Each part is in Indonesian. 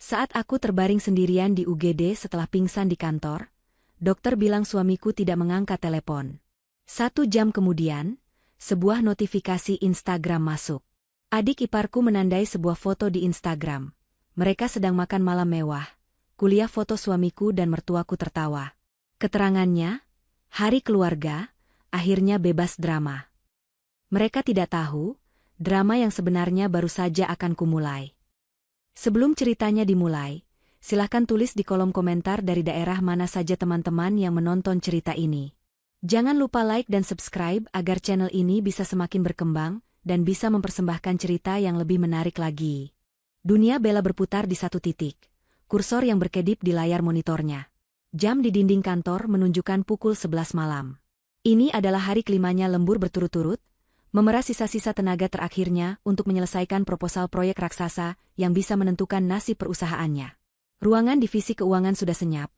Saat aku terbaring sendirian di UGD setelah pingsan di kantor, dokter bilang suamiku tidak mengangkat telepon. 1 jam kemudian, sebuah notifikasi Instagram masuk. Adik iparku menandai sebuah foto di Instagram. Mereka sedang makan malam mewah. Kuliah foto suamiku dan mertuaku tertawa. Keterangannya, hari keluarga, akhirnya bebas drama. Mereka tidak tahu, drama yang sebenarnya baru saja akan kumulai. Sebelum ceritanya dimulai, silahkan tulis di kolom komentar dari daerah mana saja teman-teman yang menonton cerita ini. Jangan lupa like dan subscribe agar channel ini bisa semakin berkembang dan bisa mempersembahkan cerita yang lebih menarik lagi. Dunia Bella berputar di satu titik. Kursor yang berkedip di layar monitornya. Jam di dinding kantor menunjukkan pukul 11 malam. Ini adalah hari kelimanya lembur berturut-turut, memerah sisa-sisa tenaga terakhirnya untuk menyelesaikan proposal proyek raksasa yang bisa menentukan nasib perusahaannya. Ruangan divisi keuangan sudah senyap,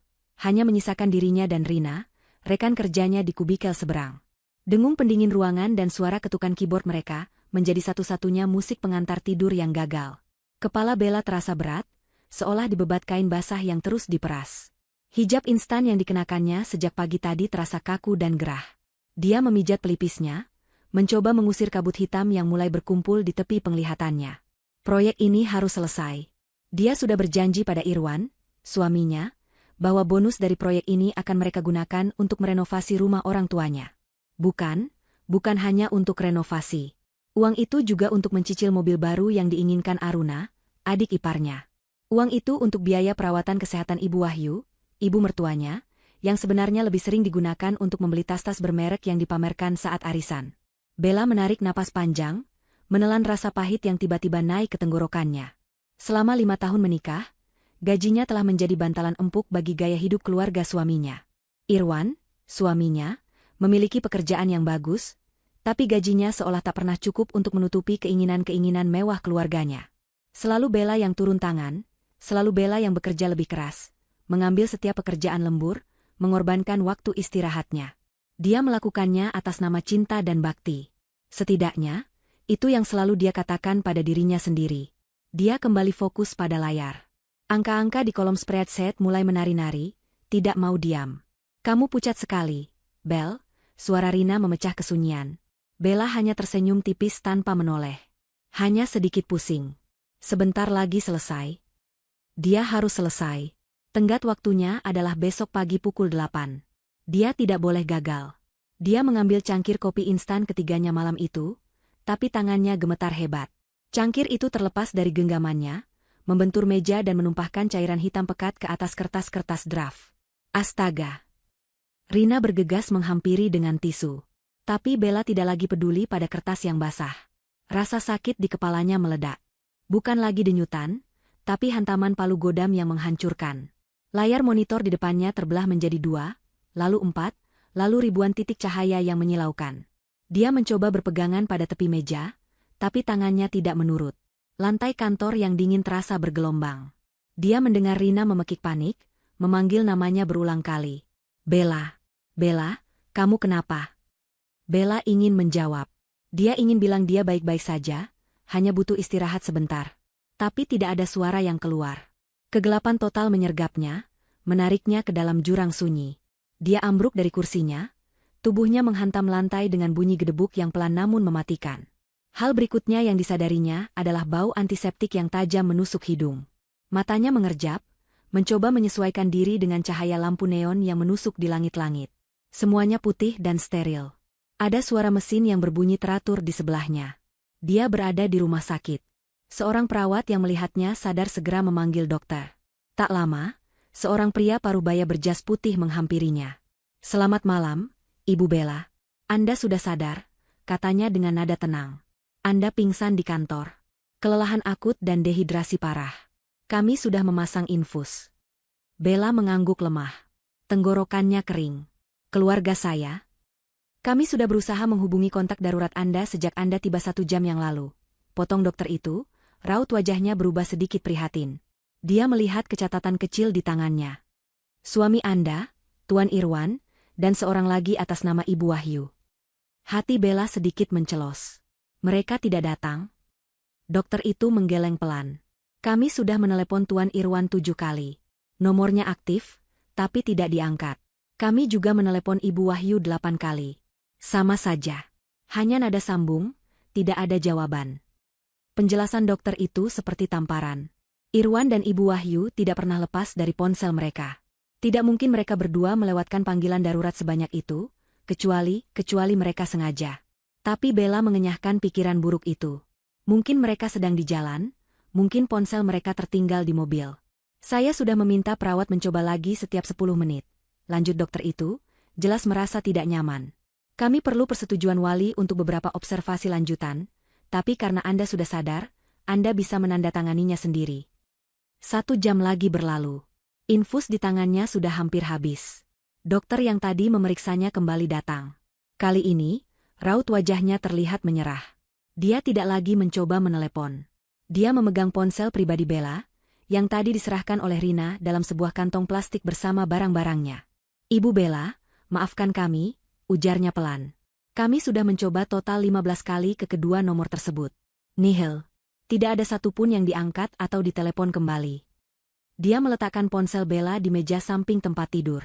hanya menyisakan dirinya dan Rina, rekan kerjanya di kubikel seberang. Dengung pendingin ruangan dan suara ketukan keyboard mereka menjadi satu-satunya musik pengantar tidur yang gagal. Kepala Bella terasa berat, seolah dibebat kain basah yang terus diperas. Hijab instan yang dikenakannya sejak pagi tadi terasa kaku dan gerah. Dia memijat pelipisnya, mencoba mengusir kabut hitam yang mulai berkumpul di tepi penglihatannya. Proyek ini harus selesai. Dia sudah berjanji pada Irwan, suaminya, bahwa bonus dari proyek ini akan mereka gunakan untuk merenovasi rumah orang tuanya. Bukan hanya untuk renovasi. Uang itu juga untuk mencicil mobil baru yang diinginkan Aruna, adik iparnya. Uang itu untuk biaya perawatan kesehatan Ibu Wahyu, ibu mertuanya, yang sebenarnya lebih sering digunakan untuk membeli tas-tas bermerek yang dipamerkan saat arisan. Bella menarik napas panjang, menelan rasa pahit yang tiba-tiba naik ke tenggorokannya. Selama 5 tahun menikah, gajinya telah menjadi bantalan empuk bagi gaya hidup keluarga suaminya. Irwan, suaminya, memiliki pekerjaan yang bagus, tapi gajinya seolah tak pernah cukup untuk menutupi keinginan-keinginan mewah keluarganya. Selalu Bella yang turun tangan, selalu Bella yang bekerja lebih keras, mengambil setiap pekerjaan lembur, mengorbankan waktu istirahatnya. Dia melakukannya atas nama cinta dan bakti. Setidaknya, itu yang selalu dia katakan pada dirinya sendiri. Dia kembali fokus pada layar. Angka-angka di kolom spreadsheet mulai menari-nari, tidak mau diam. Kamu pucat sekali, Bel, suara Rina memecah kesunyian. Bella hanya tersenyum tipis tanpa menoleh. Hanya sedikit pusing. Sebentar lagi selesai. Dia harus selesai. Tenggat waktunya adalah besok pagi pukul 8. Dia tidak boleh gagal. Dia mengambil cangkir kopi instan ketiganya malam itu, tapi tangannya gemetar hebat. Cangkir itu terlepas dari genggamannya, membentur meja dan menumpahkan cairan hitam pekat ke atas kertas-kertas draft. Astaga! Rina bergegas menghampiri dengan tisu. Tapi Bella tidak lagi peduli pada kertas yang basah. Rasa sakit di kepalanya meledak. Bukan lagi denyutan, tapi hantaman palu godam yang menghancurkan. Layar monitor di depannya terbelah menjadi 2, lalu 4, lalu ribuan titik cahaya yang menyilaukan. Dia mencoba berpegangan pada tepi meja, tapi tangannya tidak menurut. Lantai kantor yang dingin terasa bergelombang. Dia mendengar Rina memekik panik, memanggil namanya berulang kali. Bella, Bella, kamu kenapa? Bella ingin menjawab. Dia ingin bilang dia baik-baik saja, hanya butuh istirahat sebentar. Tapi tidak ada suara yang keluar. Kegelapan total menyergapnya, menariknya ke dalam jurang sunyi. Dia ambruk dari kursinya, tubuhnya menghantam lantai dengan bunyi gedebuk yang pelan namun mematikan. Hal berikutnya yang disadarinya adalah bau antiseptik yang tajam menusuk hidung. Matanya mengerjap, mencoba menyesuaikan diri dengan cahaya lampu neon yang menusuk di langit-langit. Semuanya putih dan steril. Ada suara mesin yang berbunyi teratur di sebelahnya. Dia berada di rumah sakit. Seorang perawat yang melihatnya sadar segera memanggil dokter. Tak lama, seorang pria parubaya berjas putih menghampirinya. Selamat malam, Ibu Bella. Anda sudah sadar, katanya dengan nada tenang. Anda pingsan di kantor. Kelelahan akut dan dehidrasi parah. Kami sudah memasang infus. Bella mengangguk lemah. Tenggorokannya kering. Keluarga saya? Kami sudah berusaha menghubungi kontak darurat Anda sejak Anda tiba 1 jam yang lalu. Potong dokter itu, raut wajahnya berubah sedikit prihatin. Dia melihat kecatatan kecil di tangannya. Suami Anda, Tuan Irwan, dan seorang lagi atas nama Ibu Wahyu. Hati Bella sedikit mencelos. Mereka tidak datang? Dokter itu menggeleng pelan. Kami sudah menelepon Tuan Irwan 7 kali. Nomornya aktif, tapi tidak diangkat. Kami juga menelepon Ibu Wahyu 8 kali. Sama saja. Hanya nada sambung, tidak ada jawaban. Penjelasan dokter itu seperti tamparan. Irwan dan Ibu Wahyu tidak pernah lepas dari ponsel mereka. Tidak mungkin mereka berdua melewatkan panggilan darurat sebanyak itu, kecuali mereka sengaja. Tapi Bella mengenyahkan pikiran buruk itu. Mungkin mereka sedang di jalan, mungkin ponsel mereka tertinggal di mobil. Saya sudah meminta perawat mencoba lagi setiap 10 menit. Lanjut dokter itu, jelas merasa tidak nyaman. Kami perlu persetujuan wali untuk beberapa observasi lanjutan, tapi karena Anda sudah sadar, Anda bisa menandatanganinya sendiri. 1 jam lagi berlalu. Infus di tangannya sudah hampir habis. Dokter yang tadi memeriksanya kembali datang. Kali ini, raut wajahnya terlihat menyerah. Dia tidak lagi mencoba menelepon. Dia memegang ponsel pribadi Bella, yang tadi diserahkan oleh Rina dalam sebuah kantong plastik bersama barang-barangnya. Ibu Bella, maafkan kami, ujarnya pelan. Kami sudah mencoba total 15 kali ke kedua nomor tersebut. Nihil. Tidak ada satupun yang diangkat atau ditelepon kembali. Dia meletakkan ponsel Bella di meja samping tempat tidur.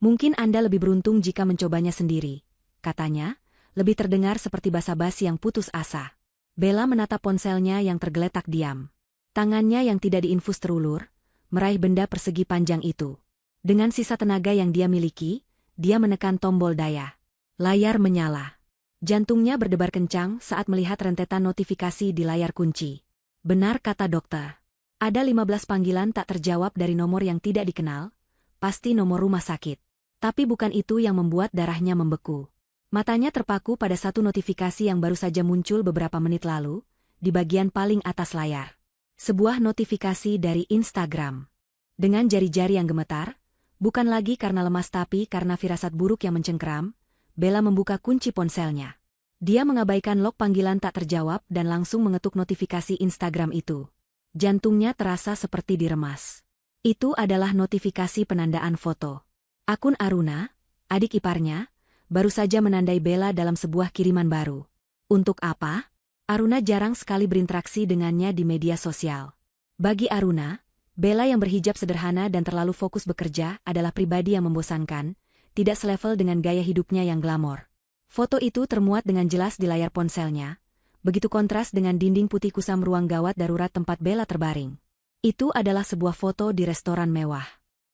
Mungkin Anda lebih beruntung jika mencobanya sendiri, katanya, lebih terdengar seperti basa-basi yang putus asa. Bella menatap ponselnya yang tergeletak diam. Tangannya yang tidak diinfus terulur, meraih benda persegi panjang itu. Dengan sisa tenaga yang dia miliki, dia menekan tombol daya. Layar menyala. Jantungnya berdebar kencang saat melihat rentetan notifikasi di layar kunci. Benar kata dokter. Ada 15 panggilan tak terjawab dari nomor yang tidak dikenal, pasti nomor rumah sakit. Tapi bukan itu yang membuat darahnya membeku. Matanya terpaku pada satu notifikasi yang baru saja muncul beberapa menit lalu, di bagian paling atas layar. Sebuah notifikasi dari Instagram. Dengan jari-jari yang gemetar, bukan lagi karena lemas tapi karena firasat buruk yang mencengkeram, Bella membuka kunci ponselnya. Dia mengabaikan log panggilan tak terjawab dan langsung mengetuk notifikasi Instagram itu. Jantungnya terasa seperti diremas. Itu adalah notifikasi penandaan foto. Akun Aruna, adik iparnya, baru saja menandai Bella dalam sebuah kiriman baru. Untuk apa? Aruna jarang sekali berinteraksi dengannya di media sosial. Bagi Aruna, Bella yang berhijab sederhana dan terlalu fokus bekerja adalah pribadi yang membosankan, tidak selevel dengan gaya hidupnya yang glamor. Foto itu termuat dengan jelas di layar ponselnya, begitu kontras dengan dinding putih kusam ruang gawat darurat tempat Bella terbaring. Itu adalah sebuah foto di restoran mewah.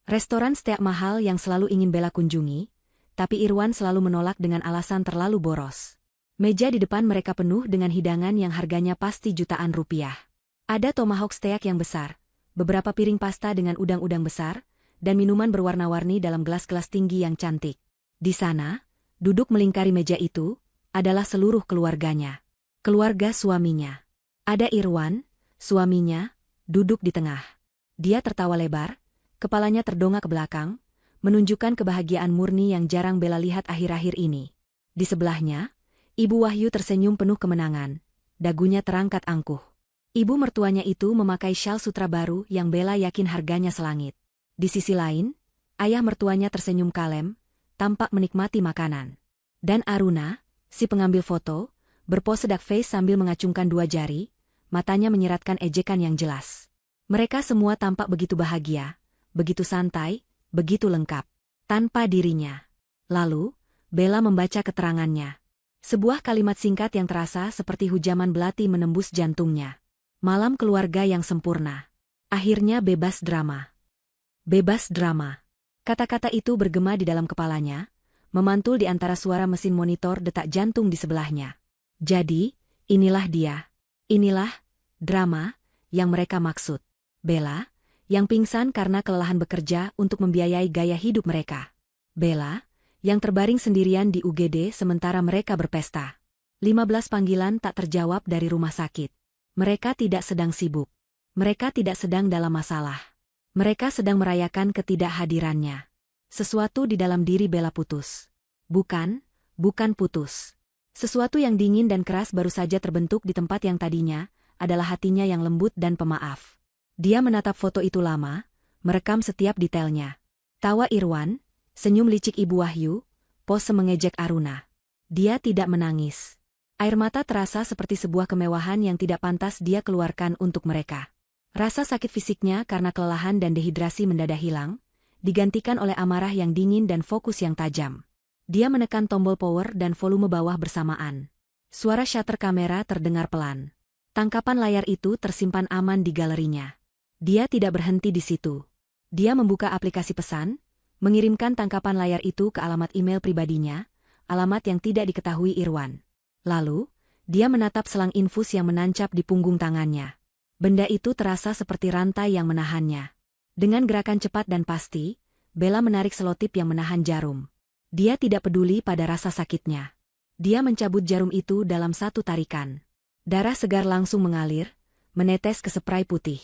Restoran steak mahal yang selalu ingin Bella kunjungi, tapi Irwan selalu menolak dengan alasan terlalu boros. Meja di depan mereka penuh dengan hidangan yang harganya pasti jutaan rupiah. Ada tomahawk steak yang besar, beberapa piring pasta dengan udang-udang besar, dan minuman berwarna-warni dalam gelas-gelas tinggi yang cantik. Di sana, duduk melingkari meja itu, adalah seluruh keluarganya. Keluarga suaminya. Ada Irwan, suaminya, duduk di tengah. Dia tertawa lebar, kepalanya terdongak ke belakang, menunjukkan kebahagiaan murni yang jarang Bella lihat akhir-akhir ini. Di sebelahnya, Ibu Wahyu tersenyum penuh kemenangan, dagunya terangkat angkuh. Ibu mertuanya itu memakai syal sutra baru yang Bella yakin harganya selangit. Di sisi lain, ayah mertuanya tersenyum kalem, tampak menikmati makanan. Dan Aruna, si pengambil foto, berpose duck face sambil mengacungkan 2 jari, matanya menyiratkan ejekan yang jelas. Mereka semua tampak begitu bahagia, begitu santai, begitu lengkap, tanpa dirinya. Lalu, Bella membaca keterangannya. Sebuah kalimat singkat yang terasa seperti hujaman belati menembus jantungnya. Malam keluarga yang sempurna. Akhirnya bebas drama. Bebas drama. Kata-kata itu bergema di dalam kepalanya, memantul di antara suara mesin monitor detak jantung di sebelahnya. Jadi, inilah dia. Inilah drama yang mereka maksud. Bella, yang pingsan karena kelelahan bekerja untuk membiayai gaya hidup mereka. Bella, yang terbaring sendirian di UGD sementara mereka berpesta. 15 panggilan tak terjawab dari rumah sakit. Mereka tidak sedang sibuk. Mereka tidak sedang dalam masalah. Mereka sedang merayakan ketidakhadirannya. Sesuatu di dalam diri Bella putus. Bukan putus. Sesuatu yang dingin dan keras baru saja terbentuk di tempat yang tadinya adalah hatinya yang lembut dan pemaaf. Dia menatap foto itu lama, merekam setiap detailnya. Tawa Irwan, senyum licik Ibu Wahyu, pose mengejek Aruna. Dia tidak menangis. Air mata terasa seperti sebuah kemewahan yang tidak pantas dia keluarkan untuk mereka. Rasa sakit fisiknya karena kelelahan dan dehidrasi mendadak hilang, digantikan oleh amarah yang dingin dan fokus yang tajam. Dia menekan tombol power dan volume bawah bersamaan. Suara shutter kamera terdengar pelan. Tangkapan layar itu tersimpan aman di galerinya. Dia tidak berhenti di situ. Dia membuka aplikasi pesan, mengirimkan tangkapan layar itu ke alamat email pribadinya, alamat yang tidak diketahui Irwan. Lalu, dia menatap selang infus yang menancap di punggung tangannya. Benda itu terasa seperti rantai yang menahannya. Dengan gerakan cepat dan pasti, Bella menarik selotip yang menahan jarum. Dia tidak peduli pada rasa sakitnya. Dia mencabut jarum itu dalam satu tarikan. Darah segar langsung mengalir, menetes ke spray putih.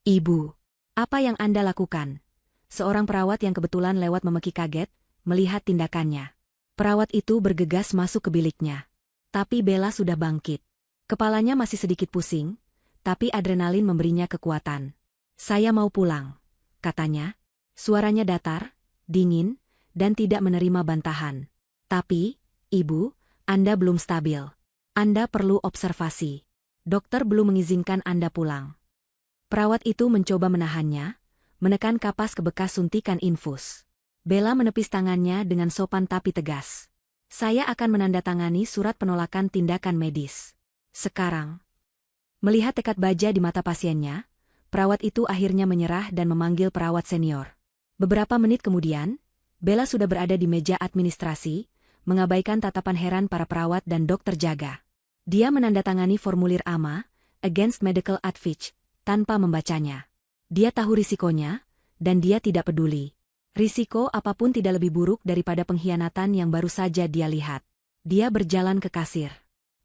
"Ibu, apa yang Anda lakukan?" Seorang perawat yang kebetulan lewat memeki kaget, melihat tindakannya. Perawat itu bergegas masuk ke biliknya. Tapi Bella sudah bangkit. Kepalanya masih sedikit pusing, tapi adrenalin memberinya kekuatan. "Saya mau pulang," katanya. Suaranya datar, dingin, dan tidak menerima bantahan. "Tapi, Ibu, Anda belum stabil. Anda perlu observasi. Dokter belum mengizinkan Anda pulang." Perawat itu mencoba menahannya, menekan kapas ke bekas suntikan infus. Bella menepis tangannya dengan sopan tapi tegas. "Saya akan menandatangani surat penolakan tindakan medis. Sekarang." Melihat tekad baja di mata pasiennya, perawat itu akhirnya menyerah dan memanggil perawat senior. Beberapa menit kemudian, Bella sudah berada di meja administrasi, mengabaikan tatapan heran para perawat dan dokter jaga. Dia menandatangani formulir AMA, Against Medical Advice, tanpa membacanya. Dia tahu risikonya, dan dia tidak peduli. Risiko apapun tidak lebih buruk daripada pengkhianatan yang baru saja dia lihat. Dia berjalan ke kasir.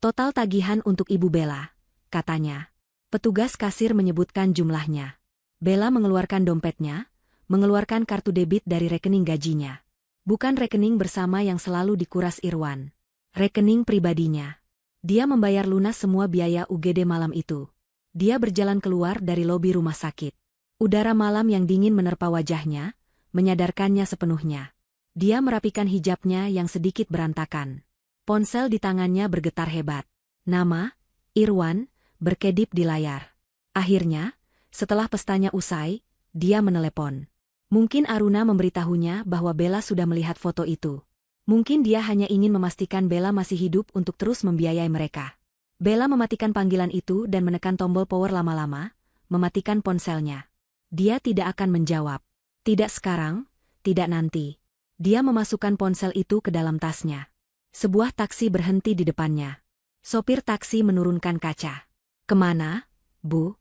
"Total tagihan untuk Ibu Bella," katanya. Petugas kasir menyebutkan jumlahnya. Bella mengeluarkan dompetnya, mengeluarkan kartu debit dari rekening gajinya. Bukan rekening bersama yang selalu dikuras Irwan. Rekening pribadinya. Dia membayar lunas semua biaya UGD malam itu. Dia berjalan keluar dari lobi rumah sakit. Udara malam yang dingin menerpa wajahnya, menyadarkannya sepenuhnya. Dia merapikan hijabnya yang sedikit berantakan. Ponsel di tangannya bergetar hebat. Nama, Irwan, berkedip di layar. Akhirnya, setelah pestanya usai, dia menelepon. Mungkin Aruna memberitahunya bahwa Bella sudah melihat foto itu. Mungkin dia hanya ingin memastikan Bella masih hidup untuk terus membiayai mereka. Bella mematikan panggilan itu dan menekan tombol power lama-lama, mematikan ponselnya. Dia tidak akan menjawab. Tidak sekarang, tidak nanti. Dia memasukkan ponsel itu ke dalam tasnya. Sebuah taksi berhenti di depannya. Sopir taksi menurunkan kaca. "Kemana, Bu?"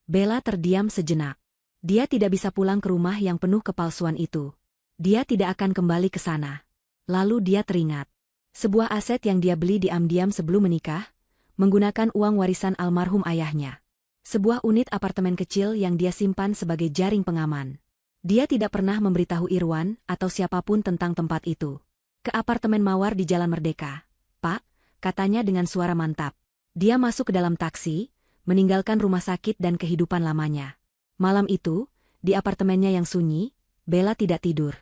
Bella terdiam sejenak. Dia tidak bisa pulang ke rumah yang penuh kepalsuan itu. Dia tidak akan kembali ke sana. Lalu dia teringat. Sebuah aset yang dia beli diam-diam sebelum menikah, menggunakan uang warisan almarhum ayahnya. Sebuah unit apartemen kecil yang dia simpan sebagai jaring pengaman. Dia tidak pernah memberitahu Irwan atau siapapun tentang tempat itu. "Ke apartemen Mawar di Jalan Merdeka, Pak," katanya dengan suara mantap. Dia masuk ke dalam taksi, meninggalkan rumah sakit dan kehidupan lamanya. Malam itu, di apartemennya yang sunyi, Bella tidak tidur.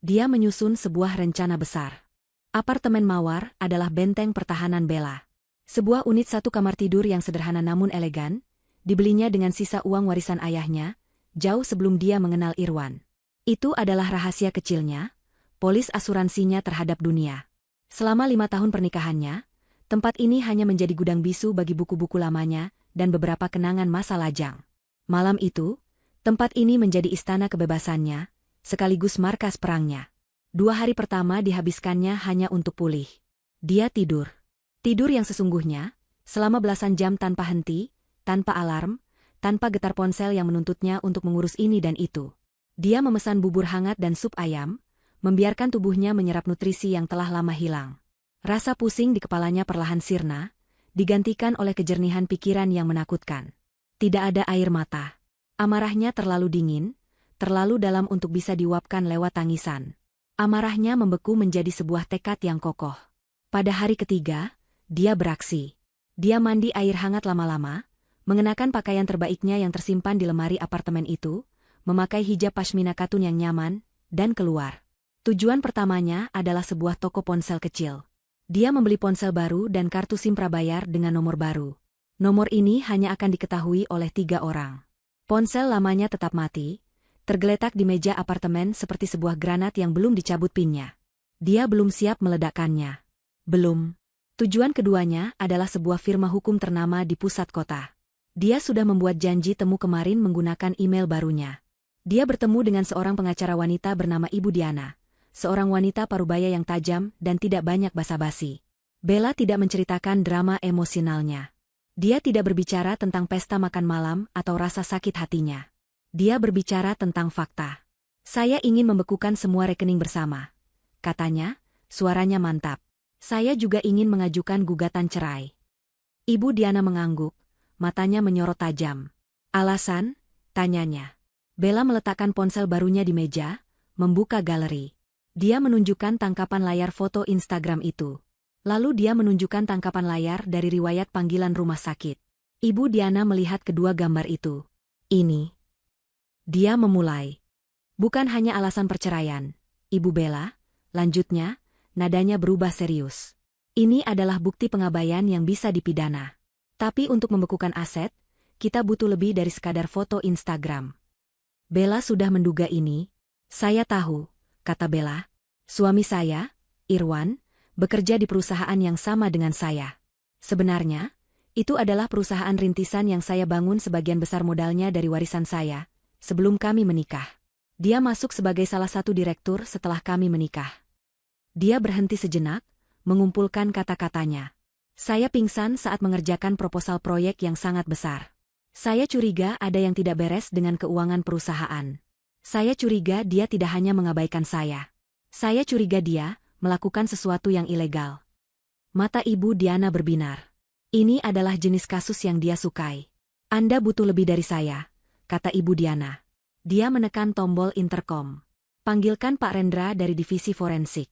Dia menyusun sebuah rencana besar. Apartemen Mawar adalah benteng pertahanan Bella. Sebuah unit satu kamar tidur yang sederhana namun elegan, dibelinya dengan sisa uang warisan ayahnya, jauh sebelum dia mengenal Irwan. Itu adalah rahasia kecilnya, polis asuransinya terhadap dunia. Selama 5 tahun pernikahannya, tempat ini hanya menjadi gudang bisu bagi buku-buku lamanya dan beberapa kenangan masa lajang. Malam itu, tempat ini menjadi istana kebebasannya, sekaligus markas perangnya. 2 hari pertama dihabiskannya hanya untuk pulih. Dia tidur. Tidur yang sesungguhnya, selama belasan jam tanpa henti, tanpa alarm, tanpa getar ponsel yang menuntutnya untuk mengurus ini dan itu. Dia memesan bubur hangat dan sup ayam, membiarkan tubuhnya menyerap nutrisi yang telah lama hilang. Rasa pusing di kepalanya perlahan sirna, digantikan oleh kejernihan pikiran yang menakutkan. Tidak ada air mata. Amarahnya terlalu dingin, terlalu dalam untuk bisa diuapkan lewat tangisan. Amarahnya membeku menjadi sebuah tekad yang kokoh. Pada hari ketiga, dia beraksi. Dia mandi air hangat lama-lama, mengenakan pakaian terbaiknya yang tersimpan di lemari apartemen itu, memakai hijab pashmina katun yang nyaman, dan keluar. Tujuan pertamanya adalah sebuah toko ponsel kecil. Dia membeli ponsel baru dan kartu SIM prabayar dengan nomor baru. Nomor ini hanya akan diketahui oleh 3 orang. Ponsel lamanya tetap mati, tergeletak di meja apartemen seperti sebuah granat yang belum dicabut pinnya. Dia belum siap meledakkannya. Belum. Tujuan keduanya adalah sebuah firma hukum ternama di pusat kota. Dia sudah membuat janji temu kemarin menggunakan email barunya. Dia bertemu dengan seorang pengacara wanita bernama Ibu Diana, seorang wanita parubaya yang tajam dan tidak banyak basa-basi. Bella tidak menceritakan drama emosionalnya. Dia tidak berbicara tentang pesta makan malam atau rasa sakit hatinya. Dia berbicara tentang fakta. Saya ingin membekukan semua rekening bersama. Katanya, suaranya mantap. Saya juga ingin mengajukan gugatan cerai. Ibu Diana mengangguk, matanya menyorot tajam. Alasan? Tanyanya. Bella meletakkan ponsel barunya di meja, membuka galeri. Dia menunjukkan tangkapan layar foto Instagram itu. Lalu dia menunjukkan tangkapan layar dari riwayat panggilan rumah sakit. Ibu Diana melihat kedua gambar itu. Ini. Dia memulai. Bukan hanya alasan perceraian, Ibu Bella, lanjutnya, nadanya berubah serius. Ini adalah bukti pengabaian yang bisa dipidana. Tapi untuk membekukan aset, kita butuh lebih dari sekadar foto Instagram. Bella sudah menduga ini. Saya tahu, kata Bella. Suami saya, Irwan, bekerja di perusahaan yang sama dengan saya. Sebenarnya, itu adalah perusahaan rintisan yang saya bangun sebagian besar modalnya dari warisan saya, sebelum kami menikah. Dia masuk sebagai salah satu direktur setelah kami menikah. Dia berhenti sejenak, mengumpulkan kata-katanya. Saya pingsan saat mengerjakan proposal proyek yang sangat besar. Saya curiga ada yang tidak beres dengan keuangan perusahaan. Saya curiga dia tidak hanya mengabaikan saya. Saya curiga dia melakukan sesuatu yang ilegal. Mata Ibu Diana berbinar. Ini adalah jenis kasus yang dia sukai. Anda butuh lebih dari saya, kata Ibu Diana. Dia menekan tombol intercom. Panggilkan Pak Rendra dari divisi forensik.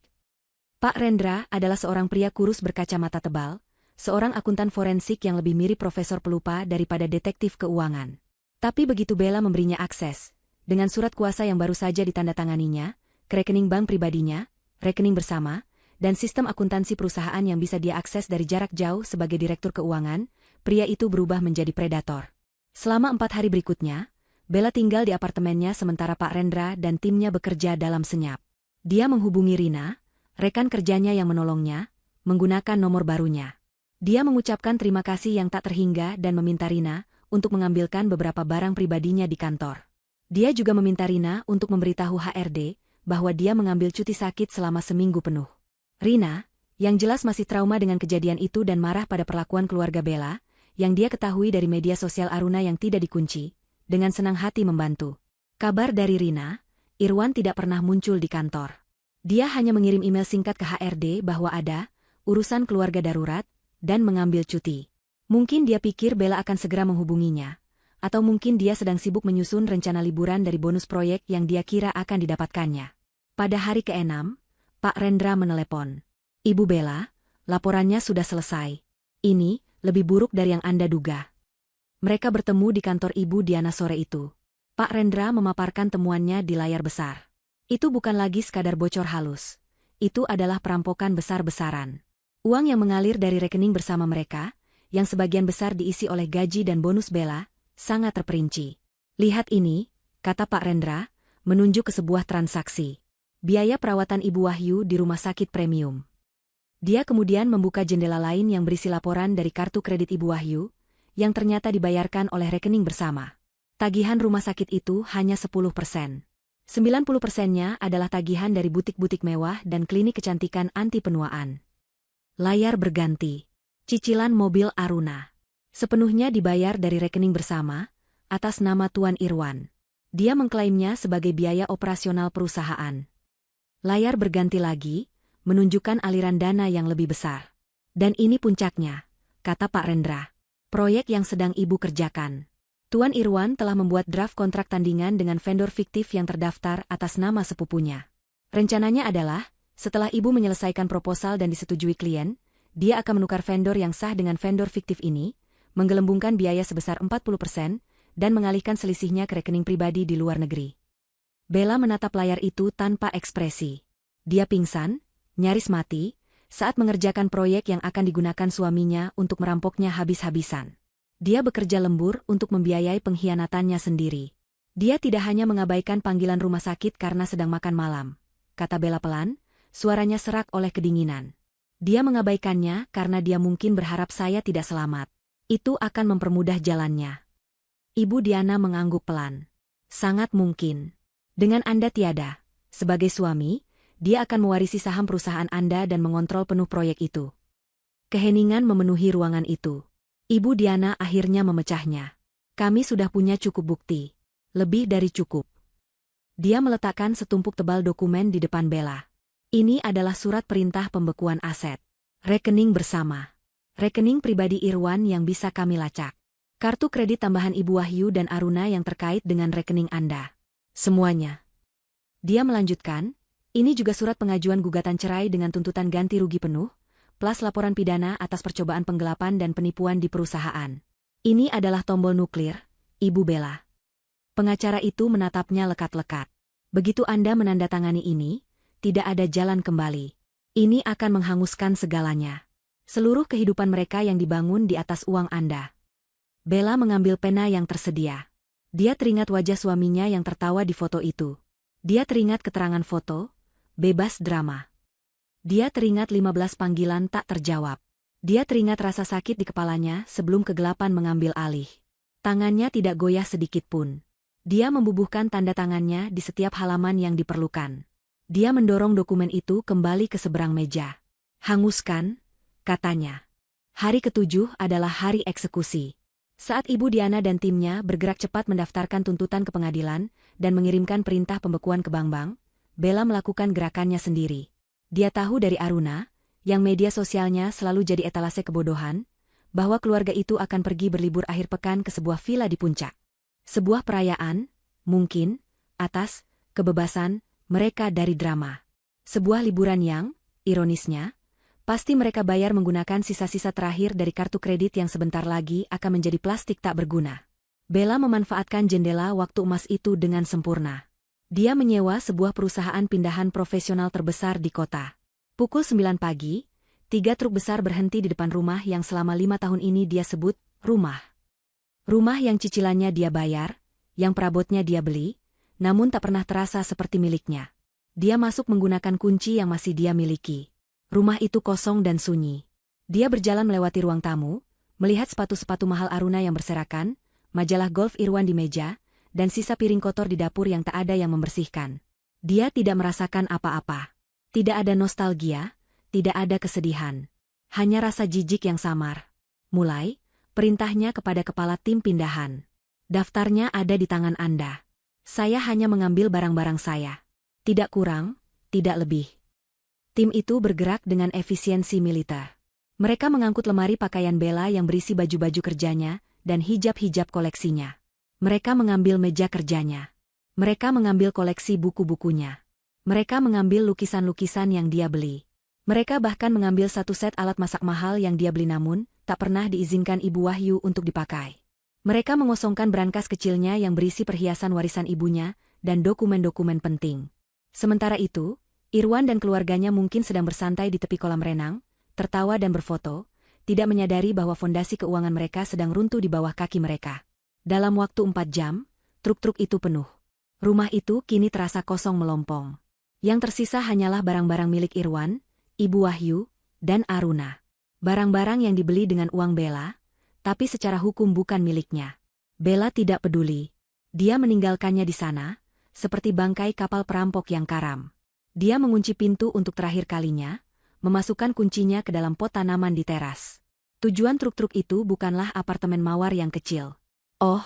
Pak Rendra adalah seorang pria kurus berkacamata tebal, seorang akuntan forensik yang lebih mirip profesor pelupa daripada detektif keuangan. Tapi begitu Bella memberinya akses, dengan surat kuasa yang baru saja ditandatanganinya, ke rekening bank pribadinya, rekening bersama, dan sistem akuntansi perusahaan yang bisa dia akses dari jarak jauh sebagai direktur keuangan, pria itu berubah menjadi predator. Selama 4 hari berikutnya, Bella tinggal di apartemennya sementara Pak Rendra dan timnya bekerja dalam senyap. Dia menghubungi Rina, rekan kerjanya yang menolongnya, menggunakan nomor barunya. Dia mengucapkan terima kasih yang tak terhingga dan meminta Rina untuk mengambilkan beberapa barang pribadinya di kantor. Dia juga meminta Rina untuk memberitahu HRD bahwa dia mengambil cuti sakit selama seminggu penuh. Rina, yang jelas masih trauma dengan kejadian itu dan marah pada perlakuan keluarga Bella, yang dia ketahui dari media sosial Aruna yang tidak dikunci, dengan senang hati membantu. Kabar dari Rina, Irwan tidak pernah muncul di kantor. Dia hanya mengirim email singkat ke HRD bahwa ada urusan keluarga darurat dan mengambil cuti. Mungkin dia pikir Bella akan segera menghubunginya, atau mungkin dia sedang sibuk menyusun rencana liburan dari bonus proyek yang dia kira akan didapatkannya. Pada hari ke-6, Pak Rendra menelepon. Ibu Bella, laporannya sudah selesai. Ini lebih buruk dari yang Anda duga. Mereka bertemu di kantor Ibu Diana sore itu. Pak Rendra memaparkan temuannya di layar besar. Itu bukan lagi sekadar bocor halus. Itu adalah perampokan besar-besaran. Uang yang mengalir dari rekening bersama mereka, yang sebagian besar diisi oleh gaji dan bonus Bella, sangat terperinci. Lihat ini, kata Pak Rendra, menunjuk ke sebuah transaksi. Biaya perawatan Ibu Wahyu di rumah sakit premium. Dia kemudian membuka jendela lain yang berisi laporan dari kartu kredit Ibu Wahyu, yang ternyata dibayarkan oleh rekening bersama. Tagihan rumah sakit itu hanya 10%. 90%-nya adalah tagihan dari butik-butik mewah dan klinik kecantikan anti penuaan. Layar berganti. Cicilan mobil Aruna. Sepenuhnya dibayar dari rekening bersama, atas nama Tuan Irwan. Dia mengklaimnya sebagai biaya operasional perusahaan. Layar berganti lagi, menunjukkan aliran dana yang lebih besar. Dan ini puncaknya, kata Pak Rendra. Proyek yang sedang Ibu kerjakan. Tuan Irwan telah membuat draft kontrak tandingan dengan vendor fiktif yang terdaftar atas nama sepupunya. Rencananya adalah, setelah Ibu menyelesaikan proposal dan disetujui klien, dia akan menukar vendor yang sah dengan vendor fiktif ini, menggelembungkan biaya sebesar 40%, dan mengalihkan selisihnya ke rekening pribadi di luar negeri. Bella menatap layar itu tanpa ekspresi. Dia pingsan, nyaris mati, saat mengerjakan proyek yang akan digunakan suaminya untuk merampoknya habis-habisan. Dia bekerja lembur untuk membiayai pengkhianatannya sendiri. Dia tidak hanya mengabaikan panggilan rumah sakit karena sedang makan malam, kata Bella pelan, suaranya serak oleh kedinginan. Dia mengabaikannya karena dia mungkin berharap saya tidak selamat. Itu akan mempermudah jalannya. Ibu Diana mengangguk pelan. Sangat mungkin. Dengan Anda tiada, sebagai suami, dia akan mewarisi saham perusahaan Anda dan mengontrol penuh proyek itu. Keheningan memenuhi ruangan itu. Ibu Diana akhirnya memecahnya. Kami sudah punya cukup bukti. Lebih dari cukup. Dia meletakkan setumpuk tebal dokumen di depan Bella. Ini adalah surat perintah pembekuan aset. Rekening bersama. Rekening pribadi Irwan yang bisa kami lacak. Kartu kredit tambahan Ibu Wahyu dan Aruna yang terkait dengan rekening Anda. Semuanya. Dia melanjutkan, ini juga surat pengajuan gugatan cerai dengan tuntutan ganti rugi penuh, plus laporan pidana atas percobaan penggelapan dan penipuan di perusahaan. Ini adalah tombol nuklir, Ibu Bella. Pengacara itu menatapnya lekat-lekat. Begitu Anda menandatangani ini, tidak ada jalan kembali. Ini akan menghanguskan segalanya. Seluruh kehidupan mereka yang dibangun di atas uang Anda. Bella mengambil pena yang tersedia. Dia teringat wajah suaminya yang tertawa di foto itu. Dia teringat keterangan foto, bebas drama. Dia teringat 15 panggilan tak terjawab. Dia teringat rasa sakit di kepalanya sebelum kegelapan mengambil alih. Tangannya tidak goyah sedikit pun. Dia membubuhkan tanda tangannya di setiap halaman yang diperlukan. Dia mendorong dokumen itu kembali ke seberang meja. Hanguskan, katanya. Hari ke-7 adalah hari eksekusi. Saat Ibu Diana dan timnya bergerak cepat mendaftarkan tuntutan ke pengadilan dan mengirimkan perintah pembekuan ke bank-bank, Bella melakukan gerakannya sendiri. Dia tahu dari Aruna, yang media sosialnya selalu jadi etalase kebodohan, bahwa keluarga itu akan pergi berlibur akhir pekan ke sebuah villa di puncak. Sebuah perayaan, mungkin, atas kebebasan mereka dari drama. Sebuah liburan yang, ironisnya, pasti mereka bayar menggunakan sisa-sisa terakhir dari kartu kredit yang sebentar lagi akan menjadi plastik tak berguna. Bella memanfaatkan jendela waktu emas itu dengan sempurna. Dia menyewa sebuah perusahaan pindahan profesional terbesar di kota. Pukul 9 pagi, 3 truk besar berhenti di depan rumah yang selama 5 tahun ini dia sebut rumah. Rumah yang cicilannya dia bayar, yang perabotnya dia beli, namun tak pernah terasa seperti miliknya. Dia masuk menggunakan kunci yang masih dia miliki. Rumah itu kosong dan sunyi. Dia berjalan melewati ruang tamu, melihat sepatu-sepatu mahal Aruna yang berserakan, majalah golf Irwan di meja, dan sisa piring kotor di dapur yang tak ada yang membersihkan. Dia tidak merasakan apa-apa. Tidak ada nostalgia, tidak ada kesedihan. Hanya rasa jijik yang samar. Mulai, perintahnya kepada kepala tim pindahan. Daftarnya ada di tangan Anda. Saya hanya mengambil barang-barang saya. Tidak kurang, tidak lebih. Tim itu bergerak dengan efisiensi militer. Mereka mengangkut lemari pakaian Bella yang berisi baju-baju kerjanya dan hijab-hijab koleksinya. Mereka mengambil meja kerjanya. Mereka mengambil koleksi buku-bukunya. Mereka mengambil lukisan-lukisan yang dia beli. Mereka bahkan mengambil satu set alat masak mahal yang dia beli namun tak pernah diizinkan Ibu Wahyu untuk dipakai. Mereka mengosongkan brankas kecilnya yang berisi perhiasan warisan ibunya dan dokumen-dokumen penting. Sementara itu, Irwan dan keluarganya mungkin sedang bersantai di tepi kolam renang, tertawa dan berfoto, tidak menyadari bahwa fondasi keuangan mereka sedang runtuh di bawah kaki mereka. Dalam waktu 4 jam, truk-truk itu penuh. Rumah itu kini terasa kosong melompong. Yang tersisa hanyalah barang-barang milik Irwan, Ibu Wahyu, dan Aruna. Barang-barang yang dibeli dengan uang Bella, tapi secara hukum bukan miliknya. Bella tidak peduli. Dia meninggalkannya di sana, seperti bangkai kapal perampok yang karam. Dia mengunci pintu untuk terakhir kalinya, memasukkan kuncinya ke dalam pot tanaman di teras. Tujuan truk-truk itu bukanlah apartemen mawar yang kecil. Oh,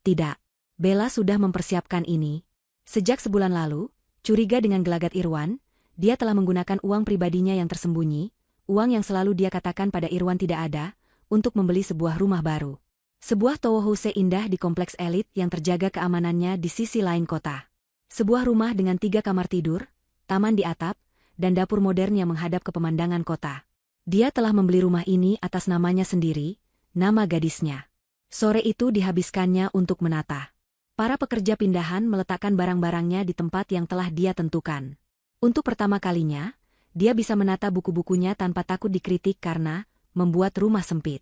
tidak. Bella sudah mempersiapkan ini. Sejak sebulan lalu, curiga dengan gelagat Irwan, dia telah menggunakan uang pribadinya yang tersembunyi, uang yang selalu dia katakan pada Irwan tidak ada, untuk membeli sebuah rumah baru. Sebuah townhouse indah di kompleks elit yang terjaga keamanannya di sisi lain kota. Sebuah rumah dengan 3 kamar tidur, taman di atap, dan dapur modern yang menghadap ke pemandangan kota. Dia telah membeli rumah ini atas namanya sendiri, nama gadisnya. Sore itu dihabiskannya untuk menata. Para pekerja pindahan meletakkan barang-barangnya di tempat yang telah dia tentukan. Untuk pertama kalinya, dia bisa menata buku-bukunya tanpa takut dikritik karena membuat rumah sempit.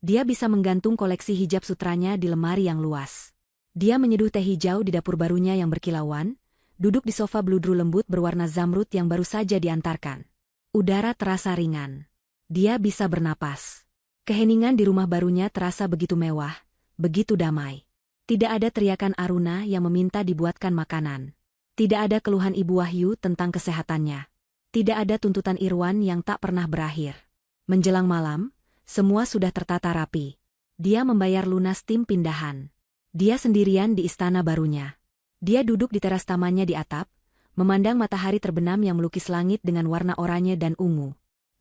Dia bisa menggantung koleksi hijab sutranya di lemari yang luas. Dia menyeduh teh hijau di dapur barunya yang berkilauan, duduk di sofa bludru lembut berwarna zamrud yang baru saja diantarkan. Udara terasa ringan. Dia bisa bernapas. Keheningan di rumah barunya terasa begitu mewah, begitu damai. Tidak ada teriakan Aruna yang meminta dibuatkan makanan. Tidak ada keluhan Ibu Wahyu tentang kesehatannya. Tidak ada tuntutan Irwan yang tak pernah berakhir. Menjelang malam, semua sudah tertata rapi. Dia membayar lunas tim pindahan. Dia sendirian di istana barunya. Dia duduk di teras tamannya di atap, memandang matahari terbenam yang melukis langit dengan warna oranye dan ungu.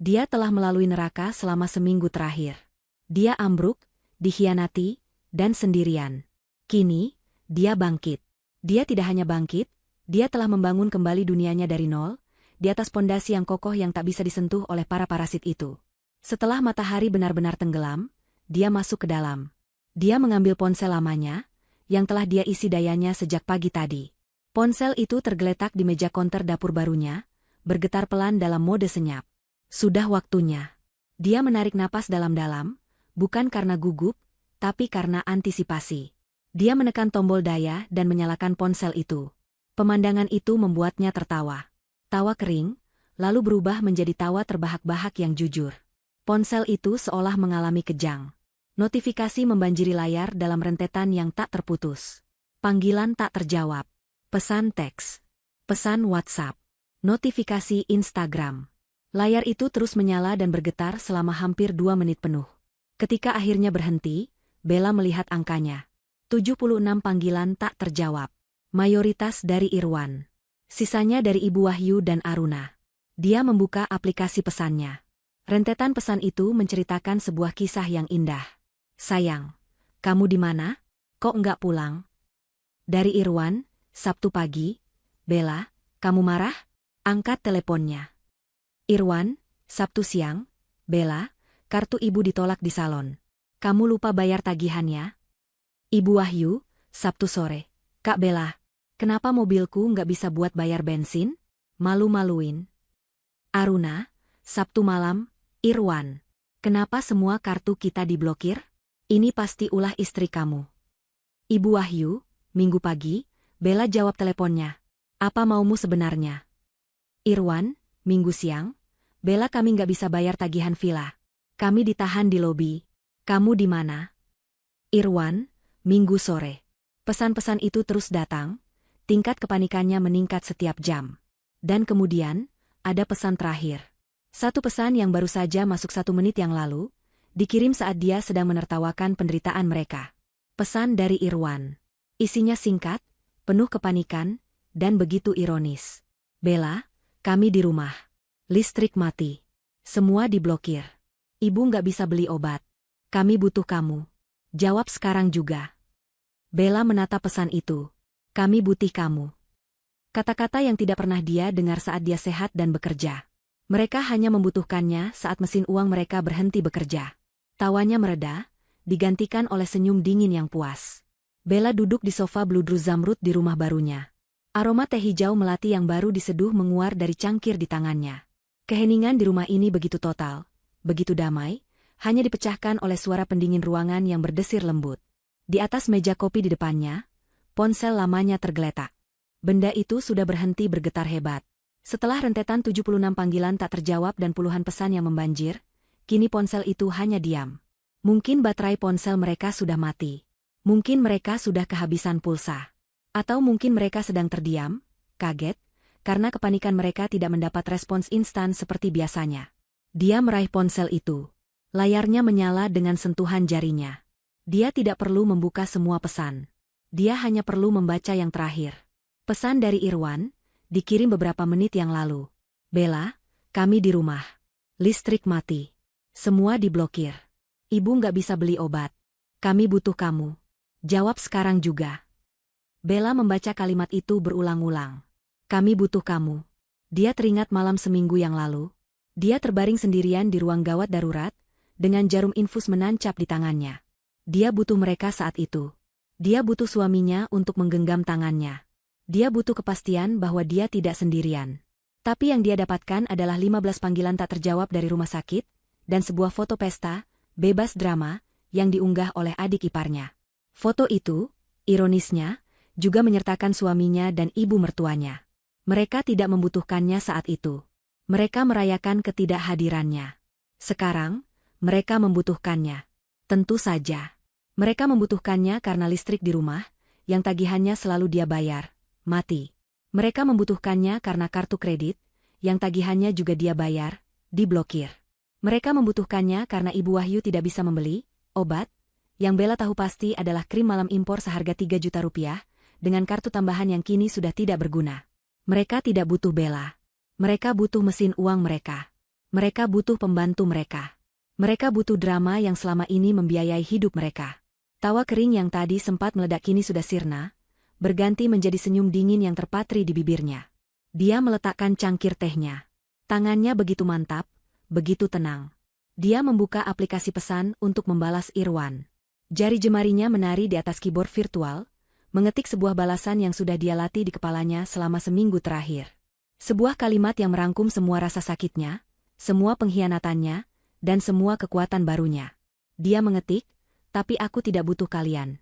Dia telah melalui neraka selama seminggu terakhir. Dia ambruk, dikhianati, dan sendirian. Kini, dia bangkit. Dia tidak hanya bangkit, dia telah membangun kembali dunianya dari nol, di atas pondasi yang kokoh yang tak bisa disentuh oleh para parasit itu. Setelah matahari benar-benar tenggelam, dia masuk ke dalam. Dia mengambil ponsel lamanya, yang telah dia isi dayanya sejak pagi tadi. Ponsel itu tergeletak di meja konter dapur barunya, bergetar pelan dalam mode senyap. Sudah waktunya. Dia menarik napas dalam-dalam, bukan karena gugup, tapi karena antisipasi. Dia menekan tombol daya dan menyalakan ponsel itu. Pemandangan itu membuatnya tertawa. Tawa kering, lalu berubah menjadi tawa terbahak-bahak yang jujur. Ponsel itu seolah mengalami kejang. Notifikasi membanjiri layar dalam rentetan yang tak terputus. Panggilan tak terjawab. Pesan teks. Pesan WhatsApp. Notifikasi Instagram. Layar itu terus menyala dan bergetar selama hampir 2 menit penuh. Ketika akhirnya berhenti, Bella melihat angkanya. 76 panggilan tak terjawab. Mayoritas dari Irwan. Sisanya dari Ibu Wahyu dan Aruna. Dia membuka aplikasi pesannya. Rentetan pesan itu menceritakan sebuah kisah yang indah. Sayang, kamu di mana? Kok enggak pulang? Dari Irwan, Sabtu pagi. Bella, kamu marah? Angkat teleponnya. Irwan, Sabtu siang. Bella, kartu ibu ditolak di salon. Kamu lupa bayar tagihannya? Ibu Wahyu, Sabtu sore. Kak Bella, kenapa mobilku nggak bisa buat bayar bensin? Malu-maluin. Aruna, Sabtu malam. Irwan, kenapa semua kartu kita diblokir? Ini pasti ulah istri kamu. Ibu Wahyu, Minggu pagi. Bella jawab teleponnya. Apa maumu sebenarnya? Irwan, Minggu siang. Bella, kami nggak bisa bayar tagihan villa. Kami ditahan di lobi. Kamu di mana? Irwan, Minggu sore. Pesan-pesan itu terus datang. Tingkat kepanikannya meningkat setiap jam. Dan kemudian, ada pesan terakhir. Satu pesan yang baru saja masuk 1 menit yang lalu, dikirim saat dia sedang menertawakan penderitaan mereka. Pesan dari Irwan. Isinya singkat, penuh kepanikan, dan begitu ironis. Bella, kami di rumah. Listrik mati. Semua diblokir. Ibu nggak bisa beli obat. Kami butuh kamu. Jawab sekarang juga. Bella menatap pesan itu. Kami butuh kamu. Kata-kata yang tidak pernah dia dengar saat dia sehat dan bekerja. Mereka hanya membutuhkannya saat mesin uang mereka berhenti bekerja. Tawanya mereda, digantikan oleh senyum dingin yang puas. Bella duduk di sofa bludru zamrud di rumah barunya. Aroma teh hijau melati yang baru diseduh menguar dari cangkir di tangannya. Keheningan di rumah ini begitu total, begitu damai, hanya dipecahkan oleh suara pendingin ruangan yang berdesir lembut. Di atas meja kopi di depannya, ponsel lamanya tergeletak. Benda itu sudah berhenti bergetar hebat. Setelah rentetan 76 panggilan tak terjawab dan puluhan pesan yang membanjir, kini ponsel itu hanya diam. Mungkin baterai ponsel mereka sudah mati. Mungkin mereka sudah kehabisan pulsa. Atau mungkin mereka sedang terdiam, kaget, karena kepanikan mereka tidak mendapat respons instan seperti biasanya. Dia meraih ponsel itu. Layarnya menyala dengan sentuhan jarinya. Dia tidak perlu membuka semua pesan. Dia hanya perlu membaca yang terakhir. Pesan dari Irwan, dikirim beberapa menit yang lalu. Bella, kami di rumah. Listrik mati. Semua diblokir. Ibu nggak bisa beli obat. Kami butuh kamu. Jawab sekarang juga. Bella membaca kalimat itu berulang-ulang. Kami butuh kamu. Dia teringat malam seminggu yang lalu. Dia terbaring sendirian di ruang gawat darurat, dengan jarum infus menancap di tangannya. Dia butuh mereka saat itu. Dia butuh suaminya untuk menggenggam tangannya. Dia butuh kepastian bahwa dia tidak sendirian. Tapi yang dia dapatkan adalah 15 panggilan tak terjawab dari rumah sakit, dan sebuah foto pesta, bebas drama, yang diunggah oleh adik iparnya. Foto itu, ironisnya, juga menyertakan suaminya dan ibu mertuanya. Mereka tidak membutuhkannya saat itu. Mereka merayakan ketidakhadirannya. Sekarang, mereka membutuhkannya. Tentu saja. Mereka membutuhkannya karena listrik di rumah, yang tagihannya selalu dia bayar, mati. Mereka membutuhkannya karena kartu kredit, yang tagihannya juga dia bayar, diblokir. Mereka membutuhkannya karena Ibu Wahyu tidak bisa membeli obat, yang Bella tahu pasti adalah krim malam impor seharga 3 juta rupiah, dengan kartu tambahan yang kini sudah tidak berguna. Mereka tidak butuh Bella. Mereka butuh mesin uang mereka. Mereka butuh pembantu mereka. Mereka butuh drama yang selama ini membiayai hidup mereka. Tawa kering yang tadi sempat meledak kini sudah sirna, berganti menjadi senyum dingin yang terpatri di bibirnya. Dia meletakkan cangkir tehnya. Tangannya begitu mantap, begitu tenang. Dia membuka aplikasi pesan untuk membalas Irwan. Jari jemarinya menari di atas keyboard virtual, mengetik sebuah balasan yang sudah dia latih di kepalanya selama seminggu terakhir. Sebuah kalimat yang merangkum semua rasa sakitnya, semua pengkhianatannya, dan semua kekuatan barunya. Dia mengetik, "Tapi aku tidak butuh kalian."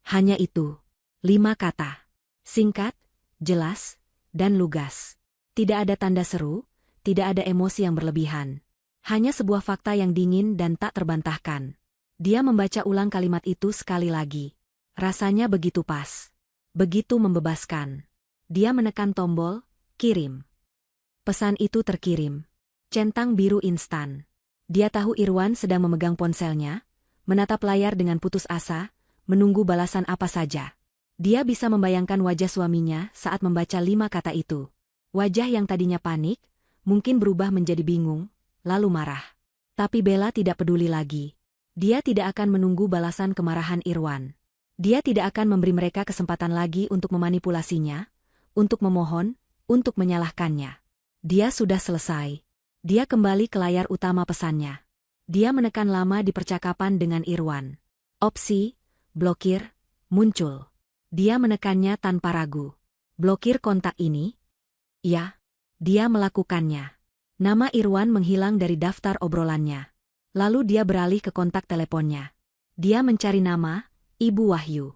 Hanya itu. 5 kata. Singkat, jelas, dan lugas. Tidak ada tanda seru, tidak ada emosi yang berlebihan. Hanya sebuah fakta yang dingin dan tak terbantahkan. Dia membaca ulang kalimat itu sekali lagi. Rasanya begitu pas. Begitu membebaskan. Dia menekan tombol, kirim. Pesan itu terkirim. Centang biru instan. Dia tahu Irwan sedang memegang ponselnya, menatap layar dengan putus asa, menunggu balasan apa saja. Dia bisa membayangkan wajah suaminya saat membaca 5 kata itu. Wajah yang tadinya panik, mungkin berubah menjadi bingung, lalu marah. Tapi Bella tidak peduli lagi. Dia tidak akan menunggu balasan kemarahan Irwan. Dia tidak akan memberi mereka kesempatan lagi untuk memanipulasinya, untuk memohon, untuk menyalahkannya. Dia sudah selesai. Dia kembali ke layar utama pesannya. Dia menekan lama di percakapan dengan Irwan. Opsi, blokir, muncul. Dia menekannya tanpa ragu. Blokir kontak ini? Ya, dia melakukannya. Nama Irwan menghilang dari daftar obrolannya. Lalu dia beralih ke kontak teleponnya. Dia mencari nama, Ibu Wahyu.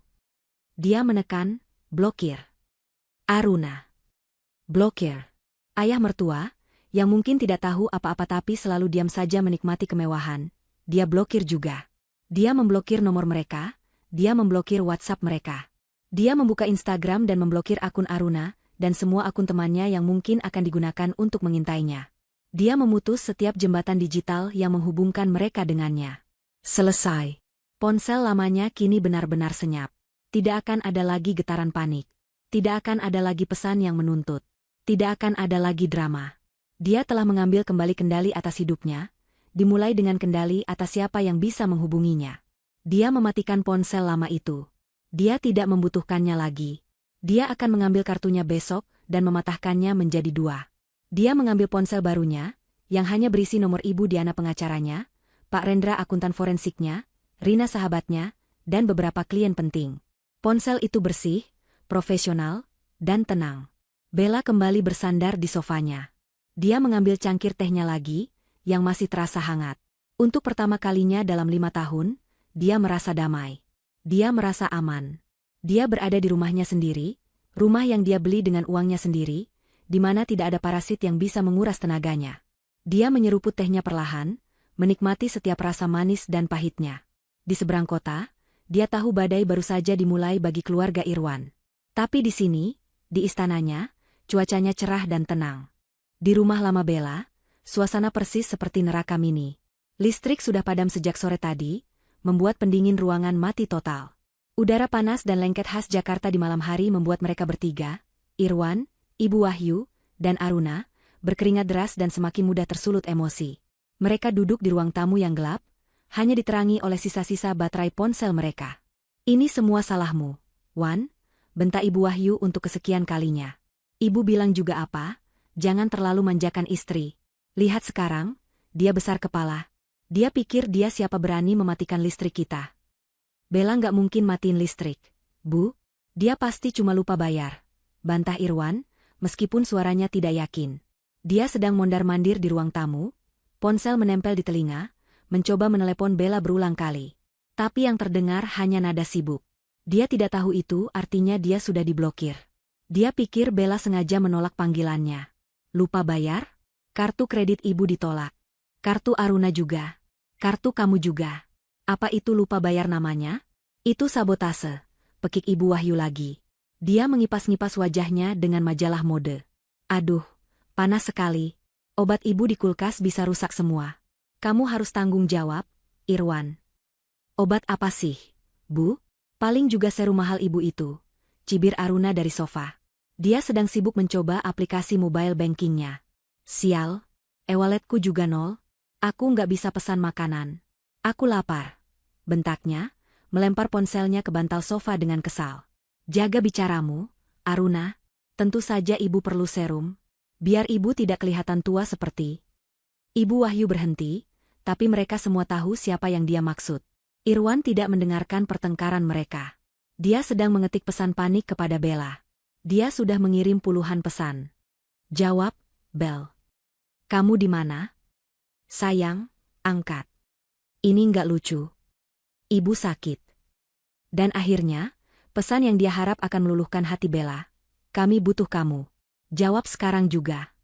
Dia menekan, blokir. Aruna. Blokir. Ayah mertua, yang mungkin tidak tahu apa-apa tapi selalu diam saja menikmati kemewahan, dia blokir juga. Dia memblokir nomor mereka, dia memblokir WhatsApp mereka. Dia membuka Instagram dan memblokir akun Aruna, dan semua akun temannya yang mungkin akan digunakan untuk mengintainya. Dia memutus setiap jembatan digital yang menghubungkan mereka dengannya. Selesai. Ponsel lamanya kini benar-benar senyap. Tidak akan ada lagi getaran panik. Tidak akan ada lagi pesan yang menuntut. Tidak akan ada lagi drama. Dia telah mengambil kembali kendali atas hidupnya, dimulai dengan kendali atas siapa yang bisa menghubunginya. Dia mematikan ponsel lama itu. Dia tidak membutuhkannya lagi. Dia akan mengambil kartunya besok dan mematahkannya menjadi 2. Dia mengambil ponsel barunya, yang hanya berisi nomor ibu Diana pengacaranya, Pak Rendra akuntan forensiknya, Rina sahabatnya, dan beberapa klien penting. Ponsel itu bersih, profesional, dan tenang. Bella kembali bersandar di sofanya. Dia mengambil cangkir tehnya lagi, yang masih terasa hangat. Untuk pertama kalinya dalam 5 tahun, dia merasa damai. Dia merasa aman. Dia berada di rumahnya sendiri, rumah yang dia beli dengan uangnya sendiri, di mana tidak ada parasit yang bisa menguras tenaganya. Dia menyeruput tehnya perlahan, menikmati setiap rasa manis dan pahitnya. Di seberang kota, dia tahu badai baru saja dimulai bagi keluarga Irwan. Tapi di sini, di istananya, cuacanya cerah dan tenang. Di rumah lama Bella, suasana persis seperti neraka mini. Listrik sudah padam sejak sore tadi, membuat pendingin ruangan mati total. Udara panas dan lengket khas Jakarta di malam hari membuat mereka bertiga, Irwan, Ibu Wahyu, dan Aruna, berkeringat deras dan semakin mudah tersulut emosi. Mereka duduk di ruang tamu yang gelap, hanya diterangi oleh sisa-sisa baterai ponsel mereka. "Ini semua salahmu, Wan," bentak Ibu Wahyu untuk kesekian kalinya. Ibu bilang juga apa? Jangan terlalu manjakan istri. Lihat sekarang, dia besar kepala. Dia pikir dia siapa berani mematikan listrik kita. Bella nggak mungkin matiin listrik. Bu, dia pasti cuma lupa bayar. Bantah Irwan, meskipun suaranya tidak yakin. Dia sedang mondar-mandir di ruang tamu, ponsel menempel di telinga, mencoba menelepon Bella berulang kali. Tapi yang terdengar hanya nada sibuk. Dia tidak tahu itu artinya dia sudah diblokir. Dia pikir Bella sengaja menolak panggilannya. Lupa bayar? Kartu kredit ibu ditolak. Kartu Aruna juga. Kartu kamu juga. Apa itu lupa bayar namanya? Itu sabotase. Pekik Ibu Wahyu lagi. Dia mengipas-ngipas wajahnya dengan majalah mode. Aduh, panas sekali. Obat ibu di kulkas bisa rusak semua. Kamu harus tanggung jawab, Irwan. Obat apa sih, Bu? Paling juga serum mahal ibu itu. Cibir Aruna dari sofa. Dia sedang sibuk mencoba aplikasi mobile bankingnya. Sial, e-walletku juga nol. Aku nggak bisa pesan makanan. Aku lapar. Bentaknya, melempar ponselnya ke bantal sofa dengan kesal. Jaga bicaramu, Aruna. Tentu saja ibu perlu serum. Biar ibu tidak kelihatan tua seperti. Ibu Wahyu berhenti, tapi mereka semua tahu siapa yang dia maksud. Irwan tidak mendengarkan pertengkaran mereka. Dia sedang mengetik pesan panik kepada Bella. Dia sudah mengirim puluhan pesan. Jawab, Bel. Kamu di mana? Sayang, angkat. Ini nggak lucu. Ibu sakit. Dan akhirnya, pesan yang dia harap akan meluluhkan hati Bella. Kami butuh kamu. Jawab sekarang juga.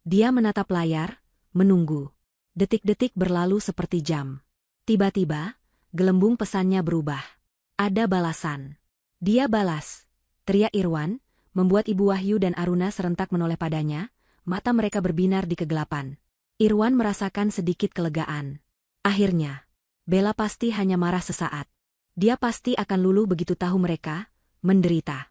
Dia menatap layar, menunggu. Detik-detik berlalu seperti jam. Tiba-tiba, gelembung pesannya berubah. Ada balasan. Dia balas. Teriak Irwan, membuat Ibu Wahyu dan Aruna serentak menoleh padanya, mata mereka berbinar di kegelapan. Irwan merasakan sedikit kelegaan. Akhirnya, Bella pasti hanya marah sesaat. Dia pasti akan luluh begitu tahu mereka menderita.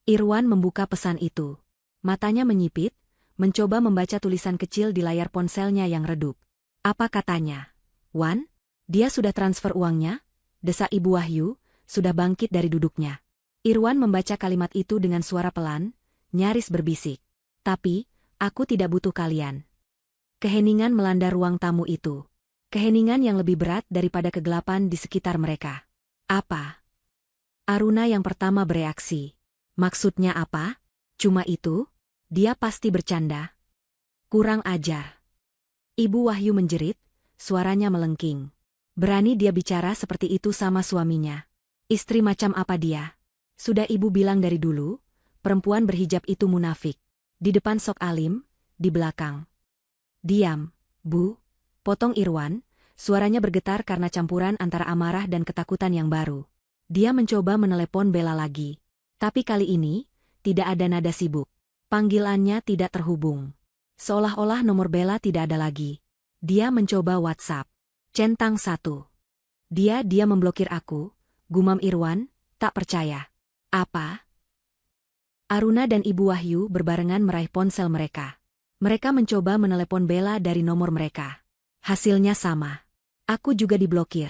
Irwan membuka pesan itu. Matanya menyipit, mencoba membaca tulisan kecil di layar ponselnya yang redup. Apa katanya? Wan? Dia sudah transfer uangnya? Desak Ibu Wahyu, sudah bangkit dari duduknya. Irwan membaca kalimat itu dengan suara pelan, nyaris berbisik. Tapi, aku tidak butuh kalian. Keheningan melanda ruang tamu itu. Keheningan yang lebih berat daripada kegelapan di sekitar mereka. Apa? Aruna yang pertama bereaksi. Maksudnya apa? Cuma itu? Dia pasti bercanda. Kurang ajar. Ibu Wahyu menjerit, suaranya melengking. Berani dia bicara seperti itu sama suaminya. Istri macam apa dia? Sudah ibu bilang dari dulu, perempuan berhijab itu munafik. Di depan sok alim, di belakang. Diam, Bu. Potong Irwan, suaranya bergetar karena campuran antara amarah dan ketakutan yang baru. Dia mencoba menelepon Bella lagi. Tapi kali ini, tidak ada nada sibuk. Panggilannya tidak terhubung. Seolah-olah nomor Bella tidak ada lagi. Dia mencoba WhatsApp. Centang 1. Dia memblokir aku, gumam Irwan, tak percaya. Apa? Aruna dan Ibu Wahyu berbarengan meraih ponsel mereka. Mereka mencoba menelepon Bella dari nomor mereka. Hasilnya sama. Aku juga diblokir.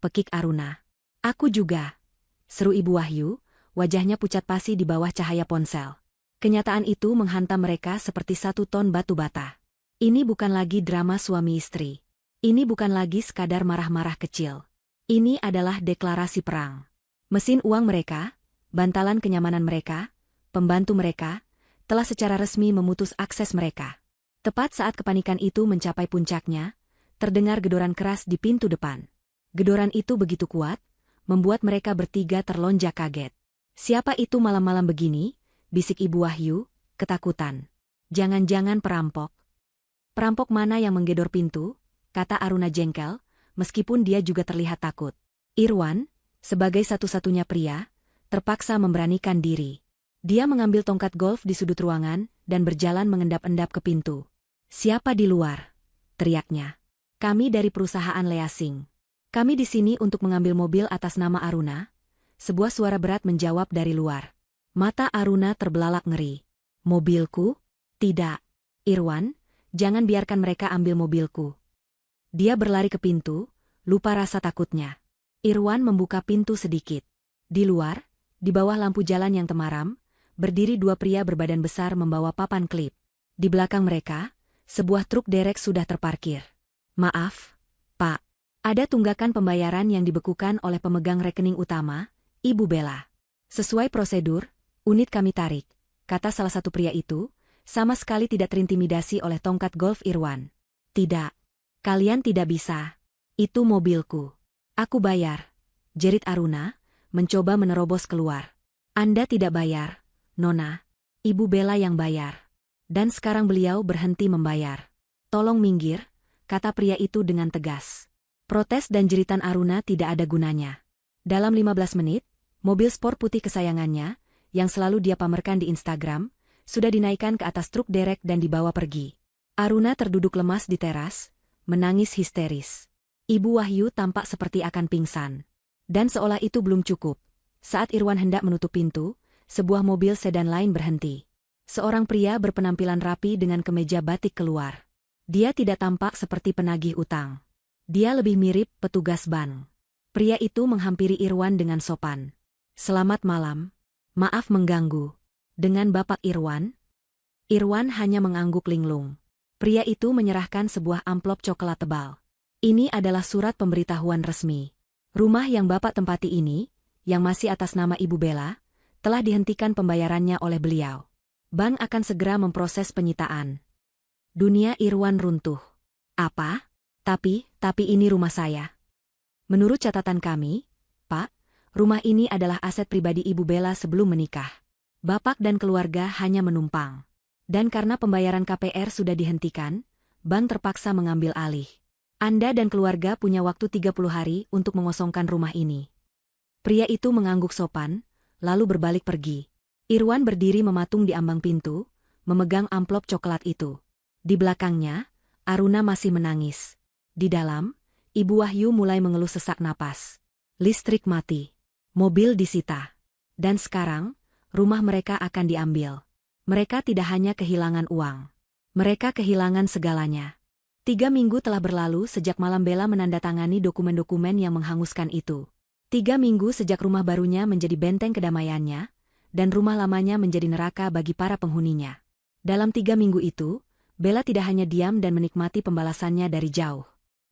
Pekik Aruna. Aku juga. Seru Ibu Wahyu, wajahnya pucat pasi di bawah cahaya ponsel. Kenyataan itu menghantam mereka seperti satu ton batu bata. Ini bukan lagi drama suami istri. Ini bukan lagi sekadar marah-marah kecil. Ini adalah deklarasi perang. Mesin uang mereka, bantalan kenyamanan mereka, pembantu mereka, telah secara resmi memutus akses mereka. Tepat saat kepanikan itu mencapai puncaknya, terdengar gedoran keras di pintu depan. Gedoran itu begitu kuat, membuat mereka bertiga terlonjak kaget. Siapa itu malam-malam begini? Bisik Ibu Wahyu, ketakutan. Jangan-jangan perampok. Perampok mana yang menggedor pintu? Kata Aruna jengkel, meskipun dia juga terlihat takut. Irwan, sebagai satu-satunya pria, terpaksa memberanikan diri. Dia mengambil tongkat golf di sudut ruangan dan berjalan mengendap-endap ke pintu. Siapa di luar? Teriaknya. Kami dari perusahaan leasing. Kami di sini untuk mengambil mobil atas nama Aruna. Sebuah suara berat menjawab dari luar. Mata Aruna terbelalak ngeri. Mobilku? Tidak. Irwan, jangan biarkan mereka ambil mobilku. Dia berlari ke pintu, lupa rasa takutnya. Irwan membuka pintu sedikit. Di luar, di bawah lampu jalan yang temaram, berdiri dua pria berbadan besar membawa papan klip. Di belakang mereka, sebuah truk derek sudah terparkir. Maaf, Pak. Ada tunggakan pembayaran yang dibekukan oleh pemegang rekening utama, Ibu Bella. Sesuai prosedur, unit kami tarik, kata salah satu pria itu, sama sekali tidak terintimidasi oleh tongkat golf Irwan. Tidak. Kalian tidak bisa. Itu mobilku. Aku bayar, jerit Aruna, mencoba menerobos keluar. Anda tidak bayar, Nona. Ibu Bella yang bayar. Dan sekarang beliau berhenti membayar. Tolong minggir, kata pria itu dengan tegas. Protes dan jeritan Aruna tidak ada gunanya. Dalam 15 menit, mobil sport putih kesayangannya, yang selalu dia pamerkan di Instagram, sudah dinaikkan ke atas truk derek dan dibawa pergi. Aruna terduduk lemas di teras, menangis histeris. Ibu Wahyu tampak seperti akan pingsan. Dan seolah itu belum cukup. Saat Irwan hendak menutup pintu, sebuah mobil sedan lain berhenti. Seorang pria berpenampilan rapi dengan kemeja batik keluar. Dia tidak tampak seperti penagih utang. Dia lebih mirip petugas bank. Pria itu menghampiri Irwan dengan sopan. Selamat malam. Maaf mengganggu. Dengan Bapak Irwan? Irwan hanya mengangguk linglung. Pria itu menyerahkan sebuah amplop coklat tebal. Ini adalah surat pemberitahuan resmi. Rumah yang Bapak tempati ini, yang masih atas nama Ibu Bella, telah dihentikan pembayarannya oleh beliau. Bank akan segera memproses penyitaan. Dunia Irwan runtuh. Apa? Tapi ini rumah saya. Menurut catatan kami, Pak, rumah ini adalah aset pribadi Ibu Bella sebelum menikah. Bapak dan keluarga hanya menumpang. Dan karena pembayaran KPR sudah dihentikan, bank terpaksa mengambil alih. Anda dan keluarga punya waktu 30 hari untuk mengosongkan rumah ini. Pria itu mengangguk sopan, lalu berbalik pergi. Irwan berdiri mematung di ambang pintu, memegang amplop coklat itu. Di belakangnya, Aruna masih menangis. Di dalam, Ibu Wahyu mulai mengeluh sesak napas. Listrik mati. Mobil disita. Dan sekarang, rumah mereka akan diambil. Mereka tidak hanya kehilangan uang. Mereka kehilangan segalanya. 3 minggu telah berlalu sejak malam Bella menandatangani dokumen-dokumen yang menghanguskan itu. 3 minggu sejak rumah barunya menjadi benteng kedamaiannya, dan rumah lamanya menjadi neraka bagi para penghuninya. Dalam 3 minggu itu, Bella tidak hanya diam dan menikmati pembalasannya dari jauh.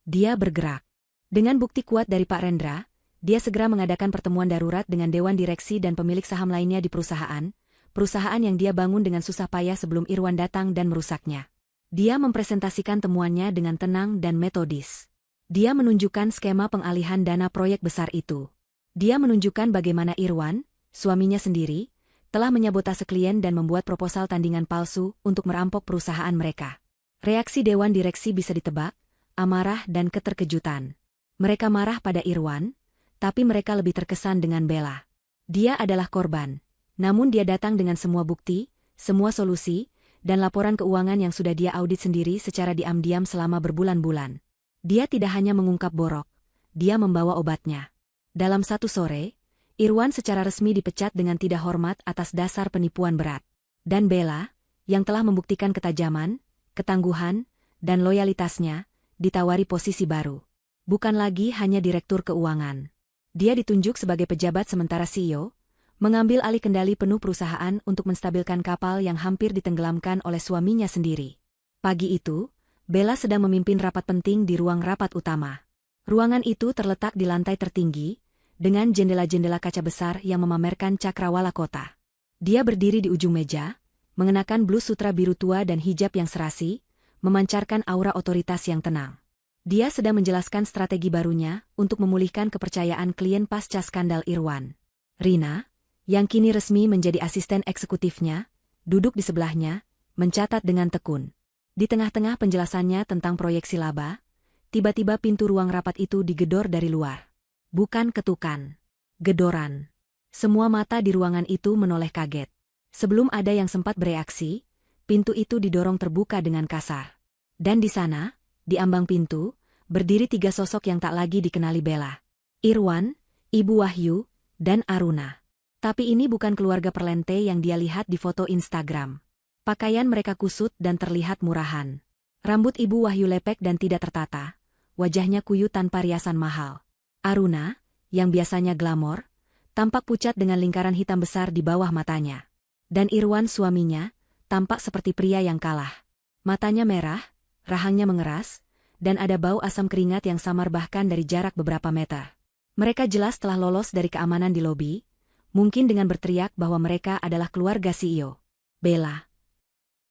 Dia bergerak. Dengan bukti kuat dari Pak Rendra, dia segera mengadakan pertemuan darurat dengan Dewan Direksi dan pemilik saham lainnya di perusahaan yang dia bangun dengan susah payah sebelum Irwan datang dan merusaknya. Dia mempresentasikan temuannya dengan tenang dan metodis. Dia menunjukkan skema pengalihan dana proyek besar itu. Dia menunjukkan bagaimana Irwan, suaminya sendiri, telah menyabotase klien dan membuat proposal tandingan palsu untuk merampok perusahaan mereka. Reaksi Dewan Direksi bisa ditebak, amarah dan keterkejutan. Mereka marah pada Irwan, tapi mereka lebih terkesan dengan Bella. Dia adalah korban, namun dia datang dengan semua bukti, semua solusi, dan laporan keuangan yang sudah dia audit sendiri secara diam-diam selama berbulan-bulan. Dia tidak hanya mengungkap borok, dia membawa obatnya. Dalam satu sore, Irwan secara resmi dipecat dengan tidak hormat atas dasar penipuan berat. Dan Bella, yang telah membuktikan ketajaman, ketangguhan, dan loyalitasnya, ditawari posisi baru. Bukan lagi hanya direktur keuangan. Dia ditunjuk sebagai pejabat sementara CEO, mengambil alih kendali penuh perusahaan untuk menstabilkan kapal yang hampir ditenggelamkan oleh suaminya sendiri. Pagi itu, Bella sedang memimpin rapat penting di ruang rapat utama. Ruangan itu terletak di lantai tertinggi, dengan jendela-jendela kaca besar yang memamerkan cakrawala kota. Dia berdiri di ujung meja, mengenakan blus sutra biru tua dan hijab yang serasi, memancarkan aura otoritas yang tenang. Dia sedang menjelaskan strategi barunya untuk memulihkan kepercayaan klien pasca skandal Irwan. Rina, yang kini resmi menjadi asisten eksekutifnya, duduk di sebelahnya, mencatat dengan tekun. Di tengah-tengah penjelasannya tentang proyeksi laba, tiba-tiba pintu ruang rapat itu digedor dari luar. Bukan ketukan, gedoran. Semua mata di ruangan itu menoleh kaget. Sebelum ada yang sempat bereaksi, pintu itu didorong terbuka dengan kasar. Dan di sana, di ambang pintu, berdiri 3 sosok yang tak lagi dikenali Bella. Irwan, Ibu Wahyu, dan Aruna. Tapi ini bukan keluarga perlente yang dia lihat di foto Instagram. Pakaian mereka kusut dan terlihat murahan. Rambut Ibu Wahyu lepek dan tidak tertata, wajahnya kuyu tanpa riasan mahal. Aruna, yang biasanya glamor, tampak pucat dengan lingkaran hitam besar di bawah matanya. Dan Irwan suaminya, tampak seperti pria yang kalah. Matanya merah, rahangnya mengeras, dan ada bau asam keringat yang samar bahkan dari jarak beberapa meter. Mereka jelas telah lolos dari keamanan di lobi, mungkin dengan berteriak bahwa mereka adalah keluarga CEO. Bella.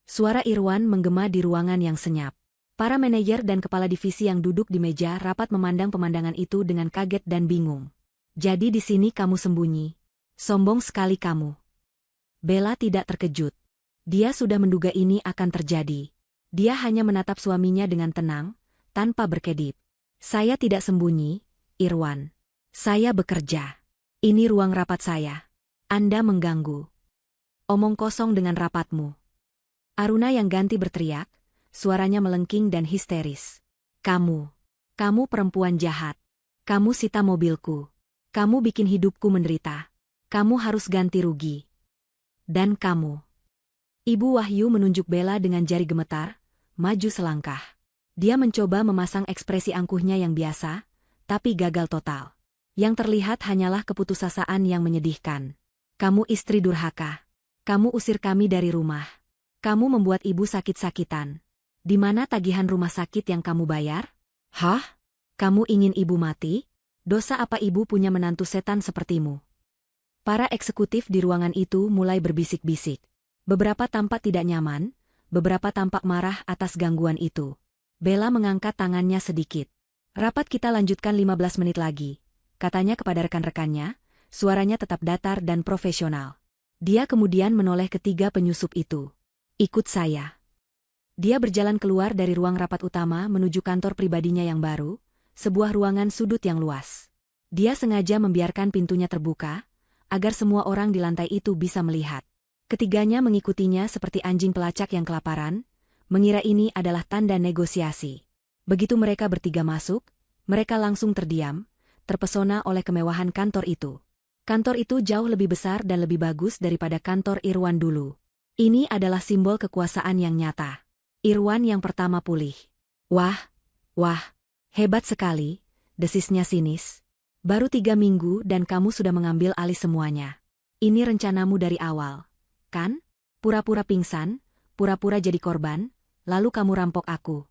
Suara Irwan menggema di ruangan yang senyap. Para manajer dan kepala divisi yang duduk di meja rapat memandang pemandangan itu dengan kaget dan bingung. Jadi di sini kamu sembunyi. Sombong sekali kamu. Bella tidak terkejut. Dia sudah menduga ini akan terjadi. Dia hanya menatap suaminya dengan tenang, tanpa berkedip. Saya tidak sembunyi, Irwan. Saya bekerja. Ini ruang rapat saya. Anda mengganggu. Omong kosong dengan rapatmu. Aruna yang ganti berteriak, suaranya melengking dan histeris. Kamu perempuan jahat. Kamu sita mobilku. Kamu bikin hidupku menderita. Kamu harus ganti rugi. Dan kamu. Ibu Wahyu menunjuk Bella dengan jari gemetar, maju selangkah. Dia mencoba memasang ekspresi angkuhnya yang biasa, tapi gagal total. Yang terlihat hanyalah keputusasaan yang menyedihkan. Kamu istri durhaka. Kamu usir kami dari rumah. Kamu membuat ibu sakit-sakitan. Di mana tagihan rumah sakit yang kamu bayar? Hah? Kamu ingin ibu mati? Dosa apa ibu punya menantu setan sepertimu? Para eksekutif di ruangan itu mulai berbisik-bisik. Beberapa tampak tidak nyaman, beberapa tampak marah atas gangguan itu. Bella mengangkat tangannya sedikit. Rapat kita lanjutkan 15 menit lagi, katanya kepada rekan-rekannya, suaranya tetap datar dan profesional. Dia kemudian menoleh ketiga penyusup itu. Ikut saya. Dia berjalan keluar dari ruang rapat utama menuju kantor pribadinya yang baru, sebuah ruangan sudut yang luas. Dia sengaja membiarkan pintunya terbuka, agar semua orang di lantai itu bisa melihat. Ketiganya mengikutinya seperti anjing pelacak yang kelaparan, mengira ini adalah tanda negosiasi. Begitu mereka bertiga masuk, mereka langsung terdiam, terpesona oleh kemewahan kantor itu. Kantor itu jauh lebih besar dan lebih bagus daripada kantor Irwan dulu. Ini adalah simbol kekuasaan yang nyata. Irwan yang pertama pulih. Wah, hebat sekali, desisnya sinis. Baru 3 minggu dan kamu sudah mengambil alih semuanya. Ini rencanamu dari awal, kan? Pura-pura pingsan, pura-pura jadi korban, lalu kamu rampok aku.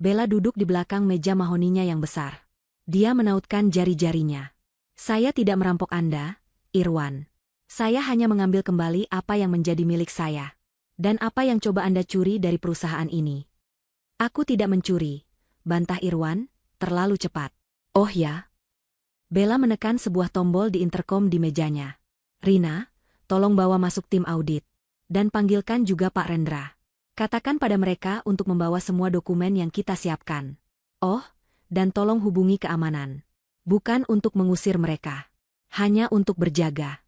Bella duduk di belakang meja mahoninya yang besar. Dia menautkan jari-jarinya. Saya tidak merampok Anda, Irwan. Saya hanya mengambil kembali apa yang menjadi milik saya. Dan apa yang coba Anda curi dari perusahaan ini. Aku tidak mencuri, bantah Irwan, terlalu cepat. Oh ya? Bella menekan sebuah tombol di interkom di mejanya. Rina, tolong bawa masuk tim audit. Dan panggilkan juga Pak Rendra. Katakan pada mereka untuk membawa semua dokumen yang kita siapkan. Oh, dan tolong hubungi keamanan. Bukan untuk mengusir mereka. Hanya untuk berjaga.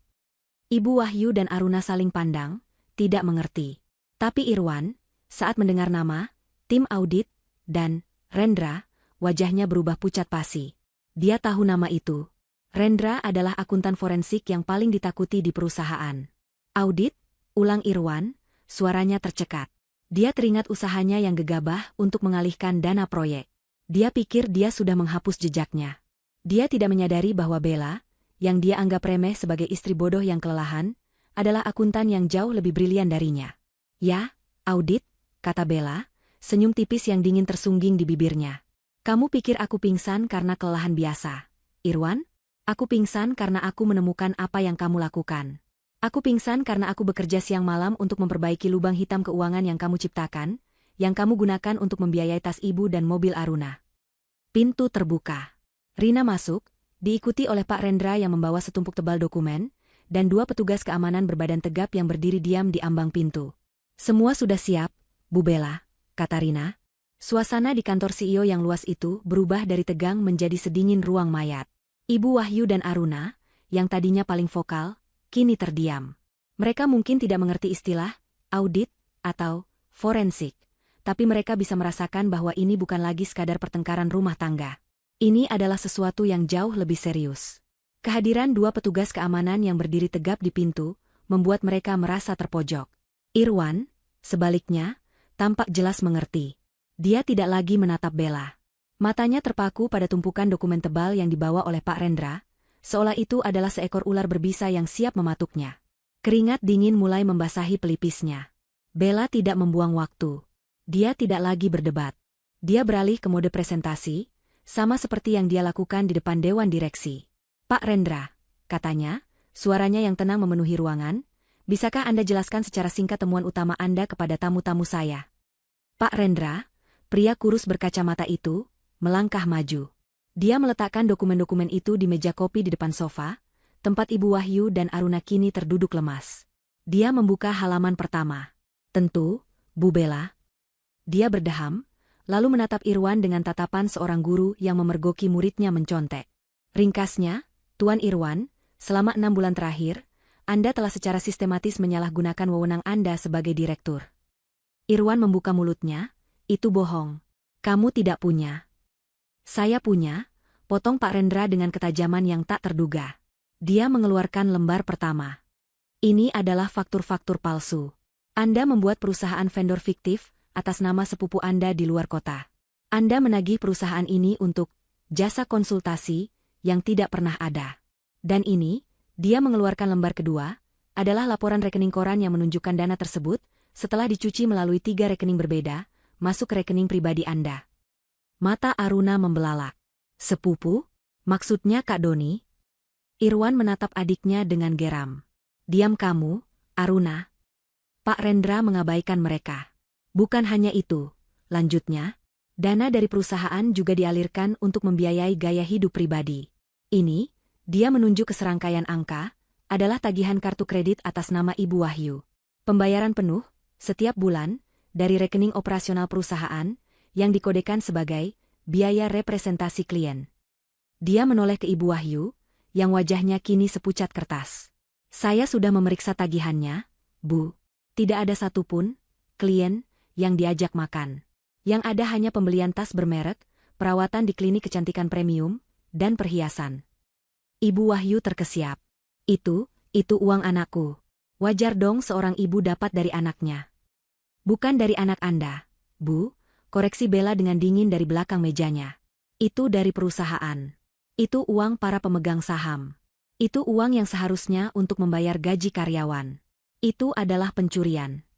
Ibu Wahyu dan Aruna saling pandang, tidak mengerti. Tapi Irwan, saat mendengar nama, tim audit, dan Rendra, wajahnya berubah pucat pasi. Dia tahu nama itu. Rendra adalah akuntan forensik yang paling ditakuti di perusahaan. Audit, ulang Irwan, suaranya tercekat. Dia teringat usahanya yang gegabah untuk mengalihkan dana proyek. Dia pikir dia sudah menghapus jejaknya. Dia tidak menyadari bahwa Bella, yang dia anggap remeh sebagai istri bodoh yang kelelahan, adalah akuntan yang jauh lebih brilian darinya. Ya, audit, kata Bella, senyum tipis yang dingin tersungging di bibirnya. Kamu pikir aku pingsan karena kelelahan biasa, Irwan? Aku pingsan karena aku menemukan apa yang kamu lakukan. Aku pingsan karena aku bekerja siang malam untuk memperbaiki lubang hitam keuangan yang kamu ciptakan, yang kamu gunakan untuk membiayai tas ibu dan mobil Aruna. Pintu terbuka. Rina masuk, diikuti oleh Pak Rendra yang membawa setumpuk tebal dokumen, dan 2 petugas keamanan berbadan tegap yang berdiri diam di ambang pintu. Semua sudah siap, Bu Bella, kata Rina. Suasana di kantor CEO yang luas itu berubah dari tegang menjadi sedingin ruang mayat. Ibu Wahyu dan Aruna, yang tadinya paling vokal, kini terdiam. Mereka mungkin tidak mengerti istilah audit atau forensik, tapi mereka bisa merasakan bahwa ini bukan lagi sekadar pertengkaran rumah tangga. Ini adalah sesuatu yang jauh lebih serius. Kehadiran 2 petugas keamanan yang berdiri tegap di pintu membuat mereka merasa terpojok. Irwan, sebaliknya, tampak jelas mengerti. Dia tidak lagi menatap Bella. Matanya terpaku pada tumpukan dokumen tebal yang dibawa oleh Pak Rendra, seolah itu adalah seekor ular berbisa yang siap mematuknya. Keringat dingin mulai membasahi pelipisnya. Bella tidak membuang waktu. Dia tidak lagi berdebat. Dia beralih ke mode presentasi, sama seperti yang dia lakukan di depan Dewan Direksi. Pak Rendra, katanya, suaranya yang tenang memenuhi ruangan, bisakah Anda jelaskan secara singkat temuan utama Anda kepada tamu-tamu saya? Pak Rendra, Pria kurus berkacamata itu melangkah maju. Dia meletakkan dokumen-dokumen itu di meja kopi di depan sofa, tempat Ibu Wahyu dan Aruna kini terduduk lemas. Dia membuka halaman pertama. Tentu, Bu Bella. Dia berdeham, lalu menatap Irwan dengan tatapan seorang guru yang memergoki muridnya mencontek. Ringkasnya, Tuan Irwan, selama 6 bulan terakhir, Anda telah secara sistematis menyalahgunakan wewenang Anda sebagai direktur. Irwan membuka mulutnya, itu bohong. Kamu tidak punya. Saya punya, potong Pak Rendra dengan ketajaman yang tak terduga. Dia mengeluarkan lembar pertama. Ini adalah faktur-faktur palsu. Anda membuat perusahaan vendor fiktif atas nama sepupu Anda di luar kota. Anda menagih perusahaan ini untuk jasa konsultasi yang tidak pernah ada. Dan ini, dia mengeluarkan lembar kedua, adalah laporan rekening koran yang menunjukkan dana tersebut, setelah dicuci melalui 3 rekening berbeda, masuk ke rekening pribadi Anda. Mata Aruna membelalak. Sepupu? Maksudnya Kak Doni? Irwan menatap adiknya dengan geram. Diam kamu, Aruna. Pak Rendra mengabaikan mereka. Bukan hanya itu, lanjutnya, dana dari perusahaan juga dialirkan untuk membiayai gaya hidup pribadi. Ini, dia menunjuk ke serangkaian angka, adalah tagihan kartu kredit atas nama Ibu Wahyu. Pembayaran penuh, setiap bulan, dari rekening operasional perusahaan, yang dikodekan sebagai biaya representasi klien. Dia menoleh ke Ibu Wahyu, yang wajahnya kini sepucat kertas. Saya sudah memeriksa tagihannya, Bu. Tidak ada satupun klien yang diajak makan. Yang ada hanya pembelian tas bermerek, perawatan di klinik kecantikan premium, dan perhiasan. Ibu Wahyu terkesiap. Itu uang anakku. Wajar dong seorang ibu dapat dari anaknya. Bukan dari anak Anda, Bu, koreksi Bella dengan dingin dari belakang mejanya. Itu dari perusahaan. Itu uang para pemegang saham. Itu uang yang seharusnya untuk membayar gaji karyawan. Itu adalah pencurian.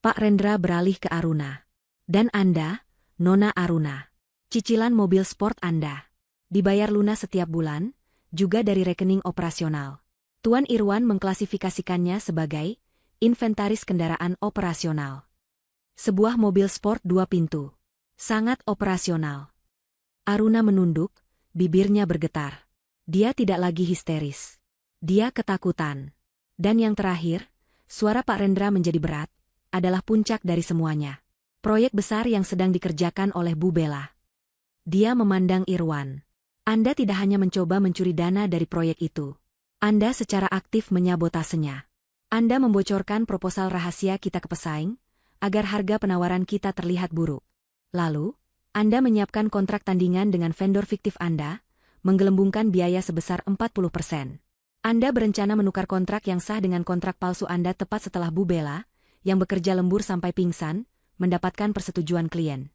Pak Rendra beralih ke Aruna. Dan Anda, Nona Aruna. Cicilan mobil sport Anda. Dibayar lunas setiap bulan, juga dari rekening operasional. Tuan Irwan mengklasifikasikannya sebagai inventaris kendaraan operasional. Sebuah mobil sport 2 pintu. Sangat operasional. Aruna menunduk, bibirnya bergetar. Dia tidak lagi histeris. Dia ketakutan. Dan yang terakhir, suara Pak Rendra menjadi berat, adalah puncak dari semuanya. Proyek besar yang sedang dikerjakan oleh Bu Bella. Dia memandang Irwan. Anda tidak hanya mencoba mencuri dana dari proyek itu. Anda secara aktif menyabotasenya. Anda membocorkan proposal rahasia kita ke pesaing, agar harga penawaran kita terlihat buruk. Lalu, Anda menyiapkan kontrak tandingan dengan vendor fiktif Anda, menggelembungkan biaya sebesar 40%. Anda berencana menukar kontrak yang sah dengan kontrak palsu Anda tepat setelah Bu Bella, yang bekerja lembur sampai pingsan, mendapatkan persetujuan klien.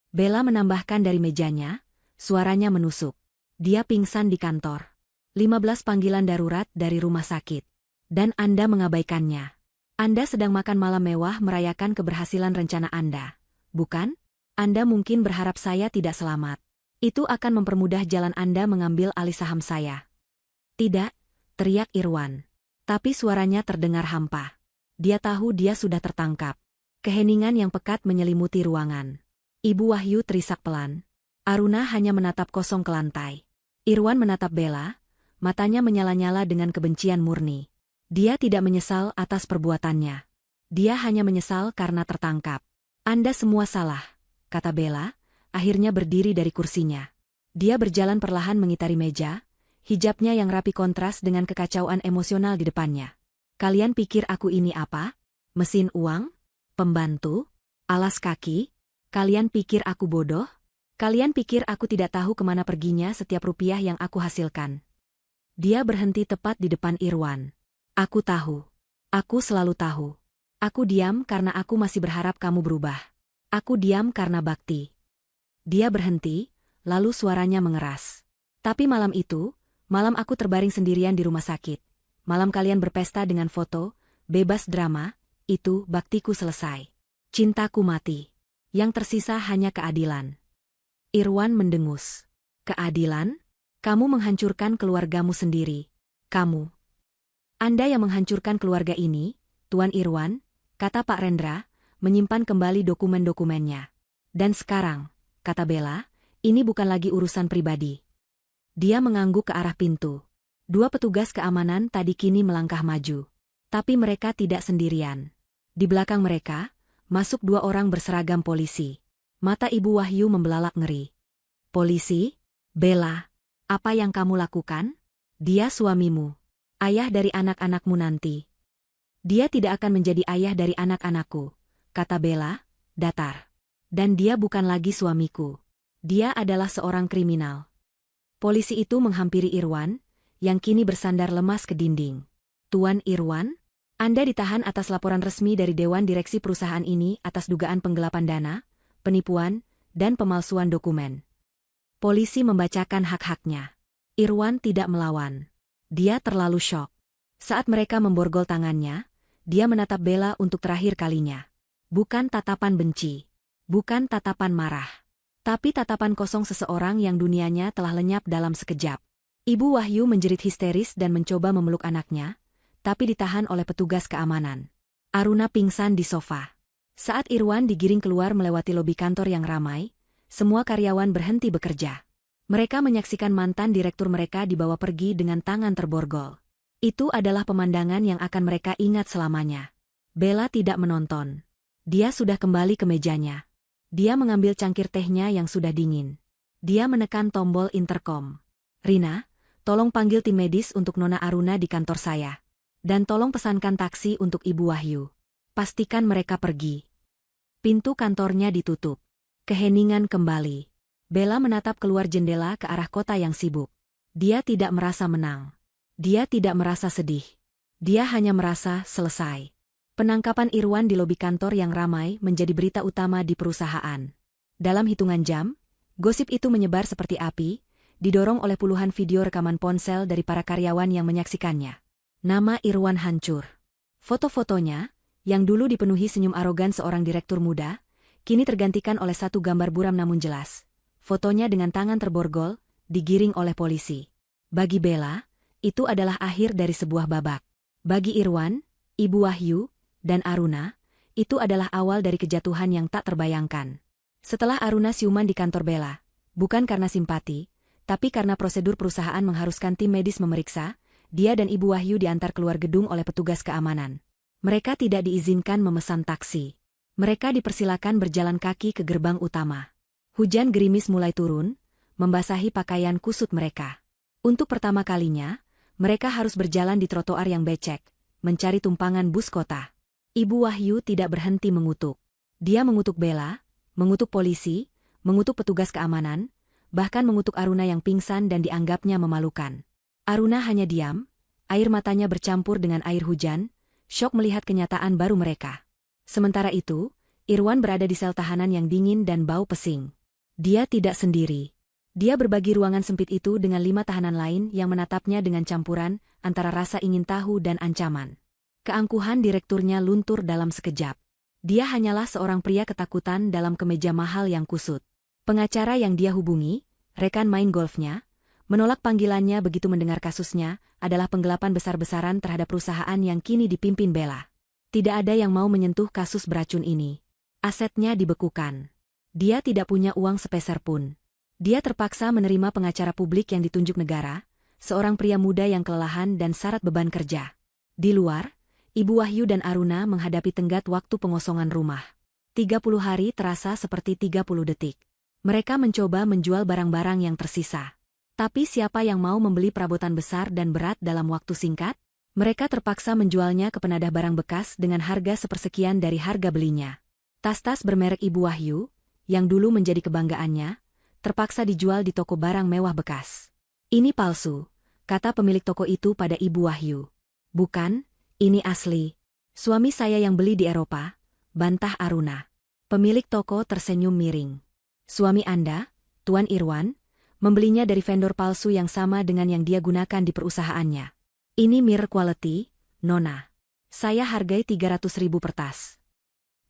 Bella menambahkan dari mejanya, suaranya menusuk. Dia pingsan di kantor. 15 panggilan darurat dari rumah sakit. Dan Anda mengabaikannya. Anda sedang makan malam mewah merayakan keberhasilan rencana Anda. Bukan? Anda mungkin berharap saya tidak selamat. Itu akan mempermudah jalan Anda mengambil alih saham saya. Tidak, teriak Irwan. Tapi suaranya terdengar hampa. Dia tahu dia sudah tertangkap. Keheningan yang pekat menyelimuti ruangan. Ibu Wahyu terisak pelan. Aruna hanya menatap kosong ke lantai. Irwan menatap Bella, matanya menyala-nyala dengan kebencian murni. Dia tidak menyesal atas perbuatannya. Dia hanya menyesal karena tertangkap. Anda semua salah, kata Bella, akhirnya berdiri dari kursinya. Dia berjalan perlahan mengitari meja, hijabnya yang rapi kontras dengan kekacauan emosional di depannya. Kalian pikir aku ini apa? Mesin uang? Pembantu? Alas kaki? Kalian pikir aku bodoh? Kalian pikir aku tidak tahu kemana perginya setiap rupiah yang aku hasilkan? Dia berhenti tepat di depan Irwan. Aku tahu. Aku selalu tahu. Aku diam karena aku masih berharap kamu berubah. Aku diam karena bakti. Dia berhenti, lalu suaranya mengeras. Tapi malam itu, malam aku terbaring sendirian di rumah sakit. Malam kalian berpesta dengan foto, bebas drama, itu baktiku selesai. Cintaku mati. Yang tersisa hanya keadilan. Irwan mendengus. Keadilan? Kamu menghancurkan keluargamu sendiri. Kamu. Anda yang menghancurkan keluarga ini, Tuan Irwan, kata Pak Rendra, menyimpan kembali dokumen-dokumennya. Dan sekarang, kata Bella, ini bukan lagi urusan pribadi. Dia mengangguk ke arah pintu. Dua petugas keamanan tadi kini melangkah maju. Tapi mereka tidak sendirian. Di belakang mereka, masuk dua orang berseragam polisi. Mata Ibu Wahyu membelalak ngeri. Polisi? Bella, apa yang kamu lakukan? Dia suamimu. Ayah dari anak-anakmu nanti. Dia tidak akan menjadi ayah dari anak-anakku, kata Bella, datar. Dan dia bukan lagi suamiku. Dia adalah seorang kriminal. Polisi itu menghampiri Irwan, yang kini bersandar lemas ke dinding. Tuan Irwan, Anda ditahan atas laporan resmi dari Dewan Direksi perusahaan ini atas dugaan penggelapan dana, penipuan, dan pemalsuan dokumen. Polisi membacakan hak-haknya. Irwan tidak melawan. Dia terlalu syok. Saat mereka memborgol tangannya, dia menatap Bella untuk terakhir kalinya. Bukan tatapan benci. Bukan tatapan marah. Tapi tatapan kosong seseorang yang dunianya telah lenyap dalam sekejap. Ibu Wahyu menjerit histeris dan mencoba memeluk anaknya, tapi ditahan oleh petugas keamanan. Aruna pingsan di sofa. Saat Irwan digiring keluar melewati lobi kantor yang ramai, semua karyawan berhenti bekerja. Mereka menyaksikan mantan direktur mereka dibawa pergi dengan tangan terborgol. Itu adalah pemandangan yang akan mereka ingat selamanya. Bella tidak menonton. Dia sudah kembali ke mejanya. Dia mengambil cangkir tehnya yang sudah dingin. Dia menekan tombol interkom. Rina, tolong panggil tim medis untuk Nona Aruna di kantor saya. Dan tolong pesankan taksi untuk Ibu Wahyu. Pastikan mereka pergi. Pintu kantornya ditutup. Keheningan kembali. Bella menatap keluar jendela ke arah kota yang sibuk. Dia tidak merasa menang. Dia tidak merasa sedih. Dia hanya merasa selesai. Penangkapan Irwan di lobi kantor yang ramai menjadi berita utama di perusahaan. Dalam hitungan jam, gosip itu menyebar seperti api, didorong oleh puluhan video rekaman ponsel dari para karyawan yang menyaksikannya. Nama Irwan hancur. Foto-fotonya, yang dulu dipenuhi senyum arogan seorang direktur muda, kini tergantikan oleh satu gambar buram namun jelas. Fotonya dengan tangan terborgol, digiring oleh polisi. Bagi Bella, itu adalah akhir dari sebuah babak. Bagi Irwan, Ibu Wahyu, dan Aruna, itu adalah awal dari kejatuhan yang tak terbayangkan. Setelah Aruna siuman di kantor Bella, bukan karena simpati, tapi karena prosedur perusahaan mengharuskan tim medis memeriksa, dia dan Ibu Wahyu diantar keluar gedung oleh petugas keamanan. Mereka tidak diizinkan memesan taksi. Mereka dipersilakan berjalan kaki ke gerbang utama. Hujan gerimis mulai turun, membasahi pakaian kusut mereka. Untuk pertama kalinya, mereka harus berjalan di trotoar yang becek, mencari tumpangan bus kota. Ibu Wahyu tidak berhenti mengutuk. Dia mengutuk Bella, mengutuk polisi, mengutuk petugas keamanan, bahkan mengutuk Aruna yang pingsan dan dianggapnya memalukan. Aruna hanya diam, air matanya bercampur dengan air hujan, syok melihat kenyataan baru mereka. Sementara itu, Irwan berada di sel tahanan yang dingin dan bau pesing. Dia tidak sendiri. Dia berbagi ruangan sempit itu dengan 5 tahanan lain yang menatapnya dengan campuran antara rasa ingin tahu dan ancaman. Keangkuhan direkturnya luntur dalam sekejap. Dia hanyalah seorang pria ketakutan dalam kemeja mahal yang kusut. Pengacara yang dia hubungi, rekan main golfnya, menolak panggilannya begitu mendengar kasusnya adalah penggelapan besar-besaran terhadap perusahaan yang kini dipimpin Bella. Tidak ada yang mau menyentuh kasus beracun ini. Asetnya dibekukan. Dia tidak punya uang sepeser pun. Dia terpaksa menerima pengacara publik yang ditunjuk negara, seorang pria muda yang kelelahan dan syarat beban kerja. Di luar, Ibu Wahyu dan Aruna menghadapi tenggat waktu pengosongan rumah. 30 hari terasa seperti 30 detik. Mereka mencoba menjual barang-barang yang tersisa. Tapi siapa yang mau membeli perabotan besar dan berat dalam waktu singkat? Mereka terpaksa menjualnya ke penadah barang bekas dengan harga sepersekian dari harga belinya. Tas-tas bermerek Ibu Wahyu, yang dulu menjadi kebanggaannya, terpaksa dijual di toko barang mewah bekas. Ini palsu, kata pemilik toko itu pada Ibu Wahyu. Bukan, ini asli. Suami saya yang beli di Eropa, bantah Aruna. Pemilik toko tersenyum miring. Suami Anda, Tuan Irwan, membelinya dari vendor palsu yang sama dengan yang dia gunakan di perusahaannya. Ini mirror quality, Nona. Saya hargai 300.000 per tas.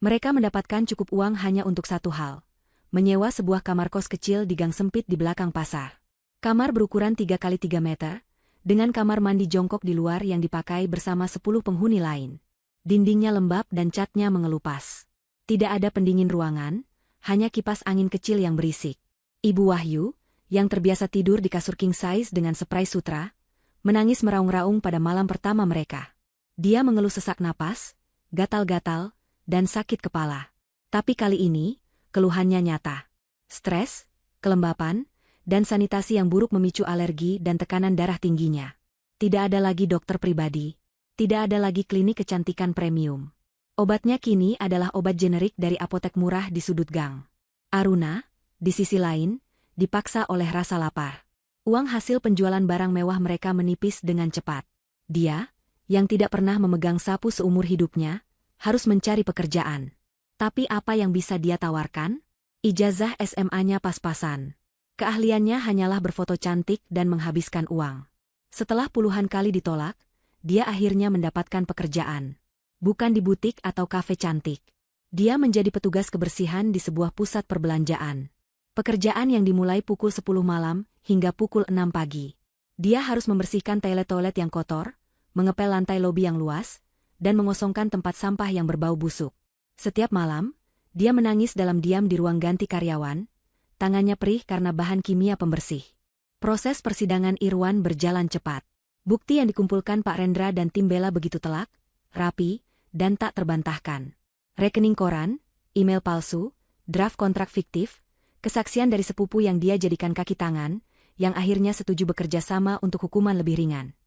Mereka mendapatkan cukup uang hanya untuk satu hal. Menyewa sebuah kamar kos kecil di gang sempit di belakang pasar. Kamar berukuran 3 kali 3 meter, dengan kamar mandi jongkok di luar yang dipakai bersama 10 penghuni lain. Dindingnya lembab dan catnya mengelupas. Tidak ada pendingin ruangan, hanya kipas angin kecil yang berisik. Ibu Wahyu, yang terbiasa tidur di kasur king size dengan spray sutra, menangis meraung-raung pada malam pertama mereka. Dia mengeluh sesak napas, gatal-gatal, dan sakit kepala. Tapi kali ini, keluhannya nyata. Stres, kelembapan, dan sanitasi yang buruk memicu alergi dan tekanan darah tingginya. Tidak ada lagi dokter pribadi. Tidak ada lagi klinik kecantikan premium. Obatnya kini adalah obat generik dari apotek murah di sudut gang. Aruna, di sisi lain, dipaksa oleh rasa lapar. Uang hasil penjualan barang mewah mereka menipis dengan cepat. Dia, yang tidak pernah memegang sapu seumur hidupnya, harus mencari pekerjaan. Tapi apa yang bisa dia tawarkan? Ijazah SMA-nya pas-pasan. Keahliannya hanyalah berfoto cantik dan menghabiskan uang. Setelah puluhan kali ditolak, dia akhirnya mendapatkan pekerjaan. Bukan di butik atau kafe cantik. Dia menjadi petugas kebersihan di sebuah pusat perbelanjaan. Pekerjaan yang dimulai pukul 10 malam hingga pukul 6 pagi. Dia harus membersihkan toilet-toilet yang kotor, mengepel lantai lobi yang luas, dan mengosongkan tempat sampah yang berbau busuk. Setiap malam, dia menangis dalam diam di ruang ganti karyawan, tangannya perih karena bahan kimia pembersih. Proses persidangan Irwan berjalan cepat. Bukti yang dikumpulkan Pak Rendra dan tim Bella begitu telak, rapi, dan tak terbantahkan. Rekening koran, email palsu, draft kontrak fiktif, kesaksian dari sepupu yang dia jadikan kaki tangan, yang akhirnya setuju bekerja sama untuk hukuman lebih ringan.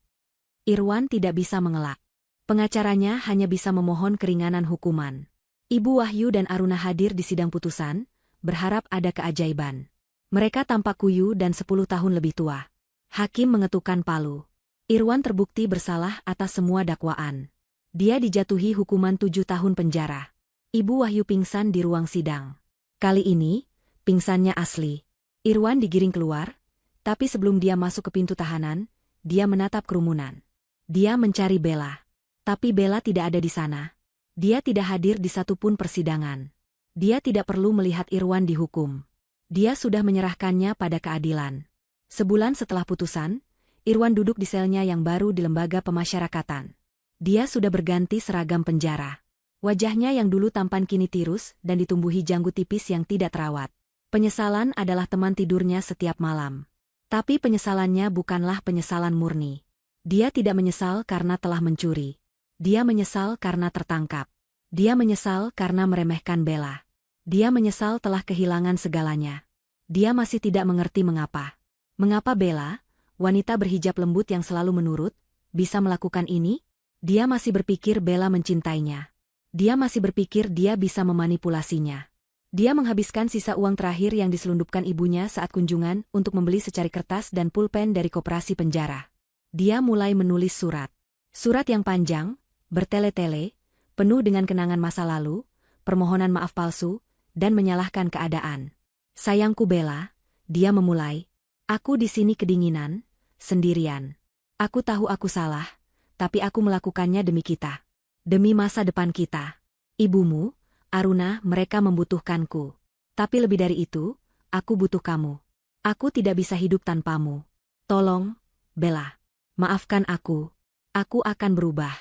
Irwan tidak bisa mengelak. Pengacaranya hanya bisa memohon keringanan hukuman. Ibu Wahyu dan Aruna hadir di sidang putusan, berharap ada keajaiban. Mereka tampak kuyu dan 10 tahun lebih tua. Hakim mengetukkan palu. Irwan terbukti bersalah atas semua dakwaan. Dia dijatuhi hukuman 7 tahun penjara. Ibu Wahyu pingsan di ruang sidang. Kali ini, pingsannya asli. Irwan digiring keluar, tapi sebelum dia masuk ke pintu tahanan, dia menatap kerumunan. Dia mencari Bella. Tapi Bella tidak ada di sana. Dia tidak hadir di satupun persidangan. Dia tidak perlu melihat Irwan dihukum. Dia sudah menyerahkannya pada keadilan. Sebulan setelah putusan, Irwan duduk di selnya yang baru di lembaga pemasyarakatan. Dia sudah berganti seragam penjara. Wajahnya yang dulu tampan kini tirus dan ditumbuhi janggut tipis yang tidak terawat. Penyesalan adalah teman tidurnya setiap malam. Tapi penyesalannya bukanlah penyesalan murni. Dia tidak menyesal karena telah mencuri. Dia menyesal karena tertangkap. Dia menyesal karena meremehkan Bella. Dia menyesal telah kehilangan segalanya. Dia masih tidak mengerti mengapa. Mengapa Bella, wanita berhijab lembut yang selalu menurut, bisa melakukan ini? Dia masih berpikir Bella mencintainya. Dia masih berpikir dia bisa memanipulasinya. Dia menghabiskan sisa uang terakhir yang diselundupkan ibunya saat kunjungan untuk membeli secari kertas dan pulpen dari koperasi penjara. Dia mulai menulis surat. Surat yang panjang, bertele-tele, penuh dengan kenangan masa lalu, permohonan maaf palsu, dan menyalahkan keadaan. Sayangku Bella, dia memulai. Aku di sini kedinginan, sendirian. Aku tahu aku salah, tapi aku melakukannya demi kita. Demi masa depan kita. Ibumu, Aruna, mereka membutuhkanku. Tapi lebih dari itu, aku butuh kamu. Aku tidak bisa hidup tanpamu. Tolong, Bella. Maafkan aku. Aku akan berubah.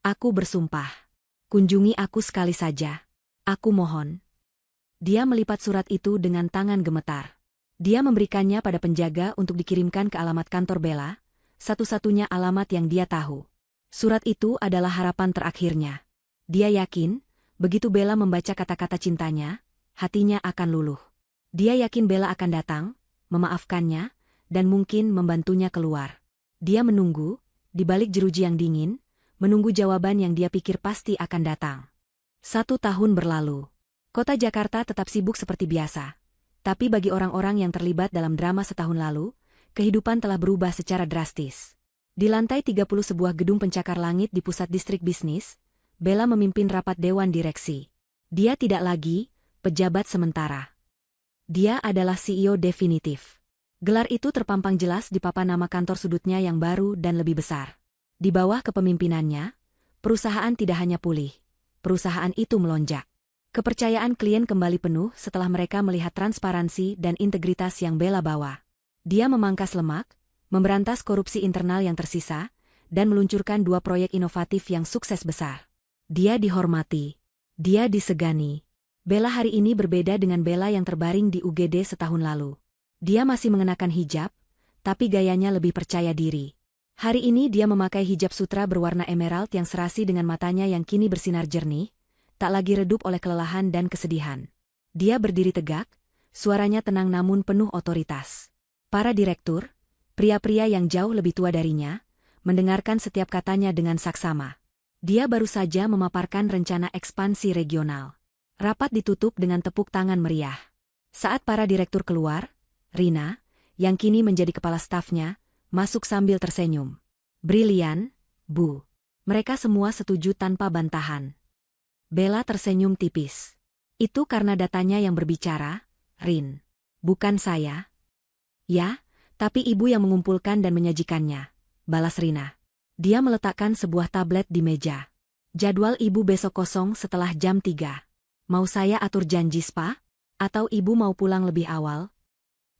Aku bersumpah. Kunjungi aku sekali saja. Aku mohon. Dia melipat surat itu dengan tangan gemetar. Dia memberikannya pada penjaga untuk dikirimkan ke alamat kantor Bella, satu-satunya alamat yang dia tahu. Surat itu adalah harapan terakhirnya. Dia yakin, begitu Bella membaca kata-kata cintanya, hatinya akan luluh. Dia yakin Bella akan datang, memaafkannya, dan mungkin membantunya keluar. Dia menunggu, di balik jeruji yang dingin, menunggu jawaban yang dia pikir pasti akan datang. 1 tahun berlalu. Kota Jakarta tetap sibuk seperti biasa. Tapi bagi orang-orang yang terlibat dalam drama setahun lalu, kehidupan telah berubah secara drastis. Di lantai 30 sebuah gedung pencakar langit di pusat distrik bisnis, Bella memimpin rapat dewan direksi. Dia tidak lagi pejabat sementara. Dia adalah CEO definitif. Gelar itu terpampang jelas di papan nama kantor sudutnya yang baru dan lebih besar. Di bawah kepemimpinannya, perusahaan tidak hanya pulih, perusahaan itu melonjak. Kepercayaan klien kembali penuh setelah mereka melihat transparansi dan integritas yang Bella bawa. Dia memangkas lemak, memberantas korupsi internal yang tersisa, dan meluncurkan 2 proyek inovatif yang sukses besar. Dia dihormati. Dia disegani. Bella hari ini berbeda dengan Bella yang terbaring di UGD setahun lalu. Dia masih mengenakan hijab, tapi gayanya lebih percaya diri. Hari ini dia memakai hijab sutra berwarna emerald yang serasi dengan matanya yang kini bersinar jernih, tak lagi redup oleh kelelahan dan kesedihan. Dia berdiri tegak, suaranya tenang namun penuh otoritas. Para direktur, pria-pria yang jauh lebih tua darinya, mendengarkan setiap katanya dengan saksama. Dia baru saja memaparkan rencana ekspansi regional. Rapat ditutup dengan tepuk tangan meriah. Saat para direktur keluar, Rina, yang kini menjadi kepala stafnya, masuk sambil tersenyum. Brilian, Bu. Mereka semua setuju tanpa bantahan. Bella tersenyum tipis. Itu karena datanya yang berbicara, Rin. Bukan saya. Ya, tapi ibu yang mengumpulkan dan menyajikannya, balas Rina. Dia meletakkan sebuah tablet di meja. Jadwal ibu besok kosong setelah jam 3. Mau saya atur janji spa? Atau ibu mau pulang lebih awal?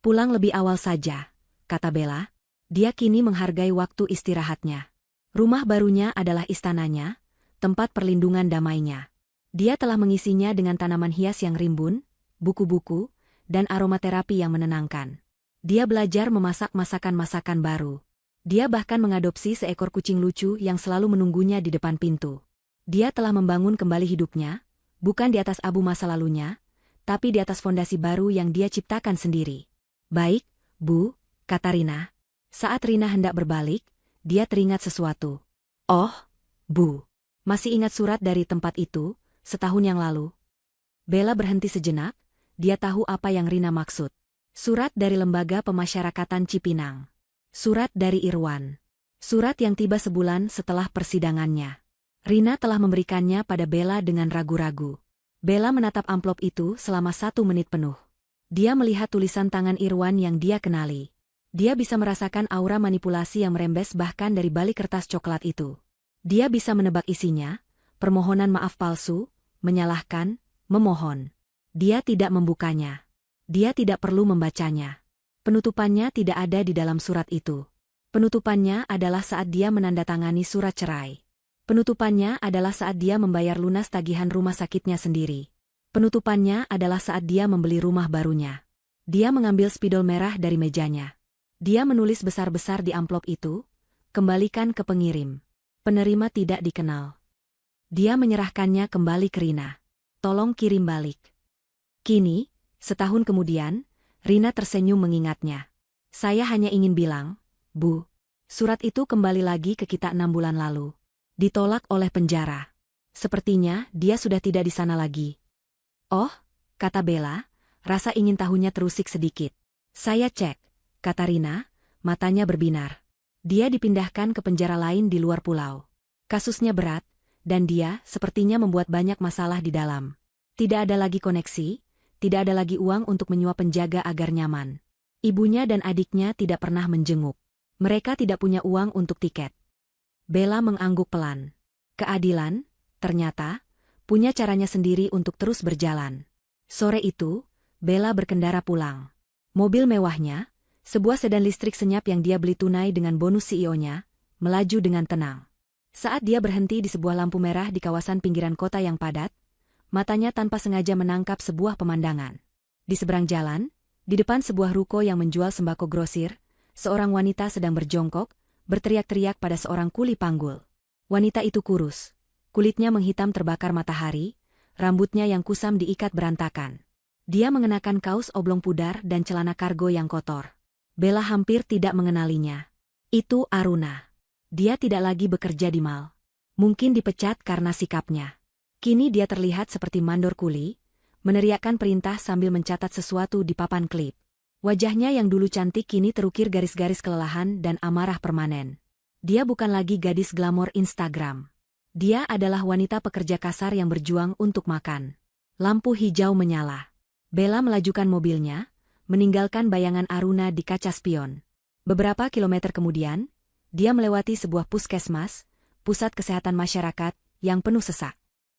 Pulang lebih awal saja, kata Bella. Dia kini menghargai waktu istirahatnya. Rumah barunya adalah istananya, tempat perlindungan damainya. Dia telah mengisinya dengan tanaman hias yang rimbun, buku-buku, dan aromaterapi yang menenangkan. Dia belajar memasak masakan-masakan baru. Dia bahkan mengadopsi seekor kucing lucu yang selalu menunggunya di depan pintu. Dia telah membangun kembali hidupnya, bukan di atas abu masa lalunya, tapi di atas fondasi baru yang dia ciptakan sendiri. Baik, Bu, kata Rina. Saat Rina hendak berbalik, dia teringat sesuatu. Oh, Bu, masih ingat surat dari tempat itu, setahun yang lalu? Bella berhenti sejenak, dia tahu apa yang Rina maksud. Surat dari Lembaga Pemasyarakatan Cipinang. Surat dari Irwan. Surat yang tiba sebulan setelah persidangannya. Rina telah memberikannya pada Bella dengan ragu-ragu. Bella menatap amplop itu selama 1 menit penuh. Dia melihat tulisan tangan Irwan yang dia kenali. Dia bisa merasakan aura manipulasi yang merembes bahkan dari balik kertas coklat itu. Dia bisa menebak isinya, permohonan maaf palsu, menyalahkan, memohon. Dia tidak membukanya. Dia tidak perlu membacanya. Penutupannya tidak ada di dalam surat itu. Penutupannya adalah saat dia menandatangani surat cerai. Penutupannya adalah saat dia membayar lunas tagihan rumah sakitnya sendiri. Penutupannya adalah saat dia membeli rumah barunya. Dia mengambil spidol merah dari mejanya. Dia menulis besar-besar di amplop itu, kembalikan ke pengirim. Penerima tidak dikenal. Dia menyerahkannya kembali ke Rina. Tolong kirim balik. Kini, setahun kemudian, Rina tersenyum mengingatnya. Saya hanya ingin bilang, Bu, surat itu kembali lagi ke kita 6 bulan lalu. Ditolak oleh penjara. Sepertinya dia sudah tidak di sana lagi. Oh, kata Bella, rasa ingin tahunya terusik sedikit. Saya cek, kata Rina, matanya berbinar. Dia dipindahkan ke penjara lain di luar pulau. Kasusnya berat, dan dia sepertinya membuat banyak masalah di dalam. Tidak ada lagi koneksi, tidak ada lagi uang untuk menyuap penjaga agar nyaman. Ibunya dan adiknya tidak pernah menjenguk. Mereka tidak punya uang untuk tiket. Bella mengangguk pelan. Keadilan, ternyata, punya caranya sendiri untuk terus berjalan. Sore itu, Bella berkendara pulang. Mobil mewahnya, sebuah sedan listrik senyap yang dia beli tunai dengan bonus CEO-nya, melaju dengan tenang. Saat dia berhenti di sebuah lampu merah di kawasan pinggiran kota yang padat, matanya tanpa sengaja menangkap sebuah pemandangan. Di seberang jalan, di depan sebuah ruko yang menjual sembako grosir, seorang wanita sedang berjongkok, berteriak-teriak pada seorang kuli panggul. Wanita itu kurus. Kulitnya menghitam terbakar matahari, rambutnya yang kusam diikat berantakan. Dia mengenakan kaos oblong pudar dan celana kargo yang kotor. Bella hampir tidak mengenalinya. Itu Aruna. Dia tidak lagi bekerja di mal. Mungkin dipecat karena sikapnya. Kini dia terlihat seperti mandor kuli, meneriakkan perintah sambil mencatat sesuatu di papan klip. Wajahnya yang dulu cantik kini terukir garis-garis kelelahan dan amarah permanen. Dia bukan lagi gadis glamor Instagram. Dia adalah wanita pekerja kasar yang berjuang untuk makan. Lampu hijau menyala. Bella melajukan mobilnya, meninggalkan bayangan Aruna di kaca spion. Beberapa kilometer kemudian, dia melewati sebuah puskesmas, pusat kesehatan masyarakat, yang penuh sesak.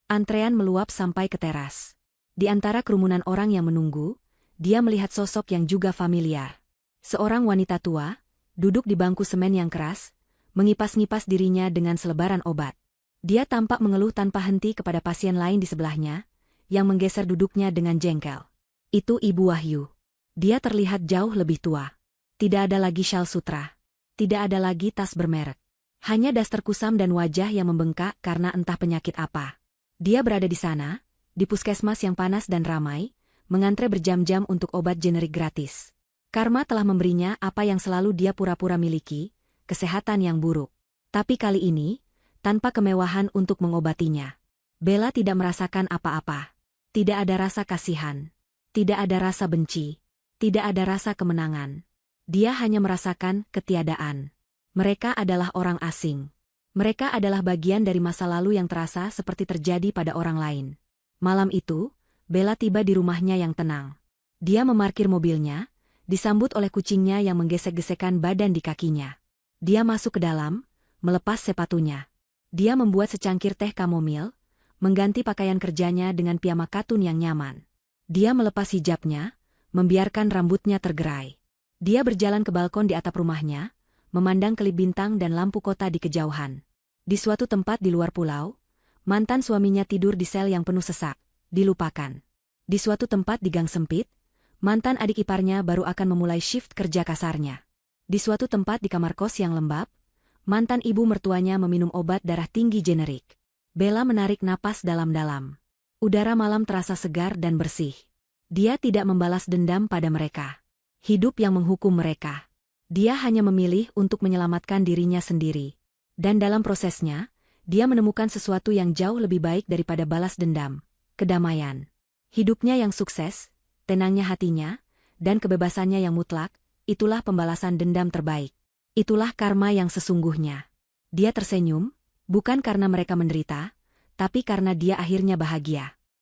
Antrean meluap sampai ke teras. Di antara kerumunan orang yang menunggu, dia melihat sosok yang juga familiar. Seorang wanita tua, duduk di bangku semen yang keras, mengipas-ngipas dirinya dengan selebaran obat. Dia tampak mengeluh tanpa henti kepada pasien lain di sebelahnya, yang menggeser duduknya dengan jengkel. Itu Ibu Wahyu. Dia terlihat jauh lebih tua. Tidak ada lagi syal sutra. Tidak ada lagi tas bermerek. Hanya daster kusam dan wajah yang membengkak karena entah penyakit apa. Dia berada di sana, di puskesmas yang panas dan ramai, mengantre berjam-jam untuk obat generik gratis. Karma telah memberinya apa yang selalu dia pura-pura miliki, kesehatan yang buruk. Tapi kali ini, tanpa kemewahan untuk mengobatinya. Bella tidak merasakan apa-apa. Tidak ada rasa kasihan. Tidak ada rasa benci. Tidak ada rasa kemenangan. Dia hanya merasakan ketiadaan. Mereka adalah orang asing. Mereka adalah bagian dari masa lalu yang terasa seperti terjadi pada orang lain. Malam itu, Bella tiba di rumahnya yang tenang. Dia memarkir mobilnya, disambut oleh kucingnya yang menggesek-gesekkan badan di kakinya. Dia masuk ke dalam, melepas sepatunya. Dia membuat secangkir teh kamomil, mengganti pakaian kerjanya dengan piyama katun yang nyaman. Dia melepas hijabnya, membiarkan rambutnya tergerai. Dia berjalan ke balkon di atap rumahnya, memandang kelip bintang dan lampu kota di kejauhan. Di suatu tempat di luar pulau, mantan suaminya tidur di sel yang penuh sesak, dilupakan. Di suatu tempat di gang sempit, mantan adik iparnya baru akan memulai shift kerja kasarnya. Di suatu tempat di kamar kos yang lembab, mantan ibu mertuanya meminum obat darah tinggi generik. Bella menarik napas dalam-dalam. Udara malam terasa segar dan bersih. Dia tidak membalas dendam pada mereka. Hidup yang menghukum mereka. Dia hanya memilih untuk menyelamatkan dirinya sendiri. Dan dalam prosesnya, dia menemukan sesuatu yang jauh lebih baik daripada balas dendam. Kedamaian. Hidupnya yang sukses, tenangnya hatinya, dan kebebasannya yang mutlak, itulah pembalasan dendam terbaik. Itulah karma yang sesungguhnya. Dia tersenyum, bukan karena mereka menderita, tapi karena dia akhirnya bahagia.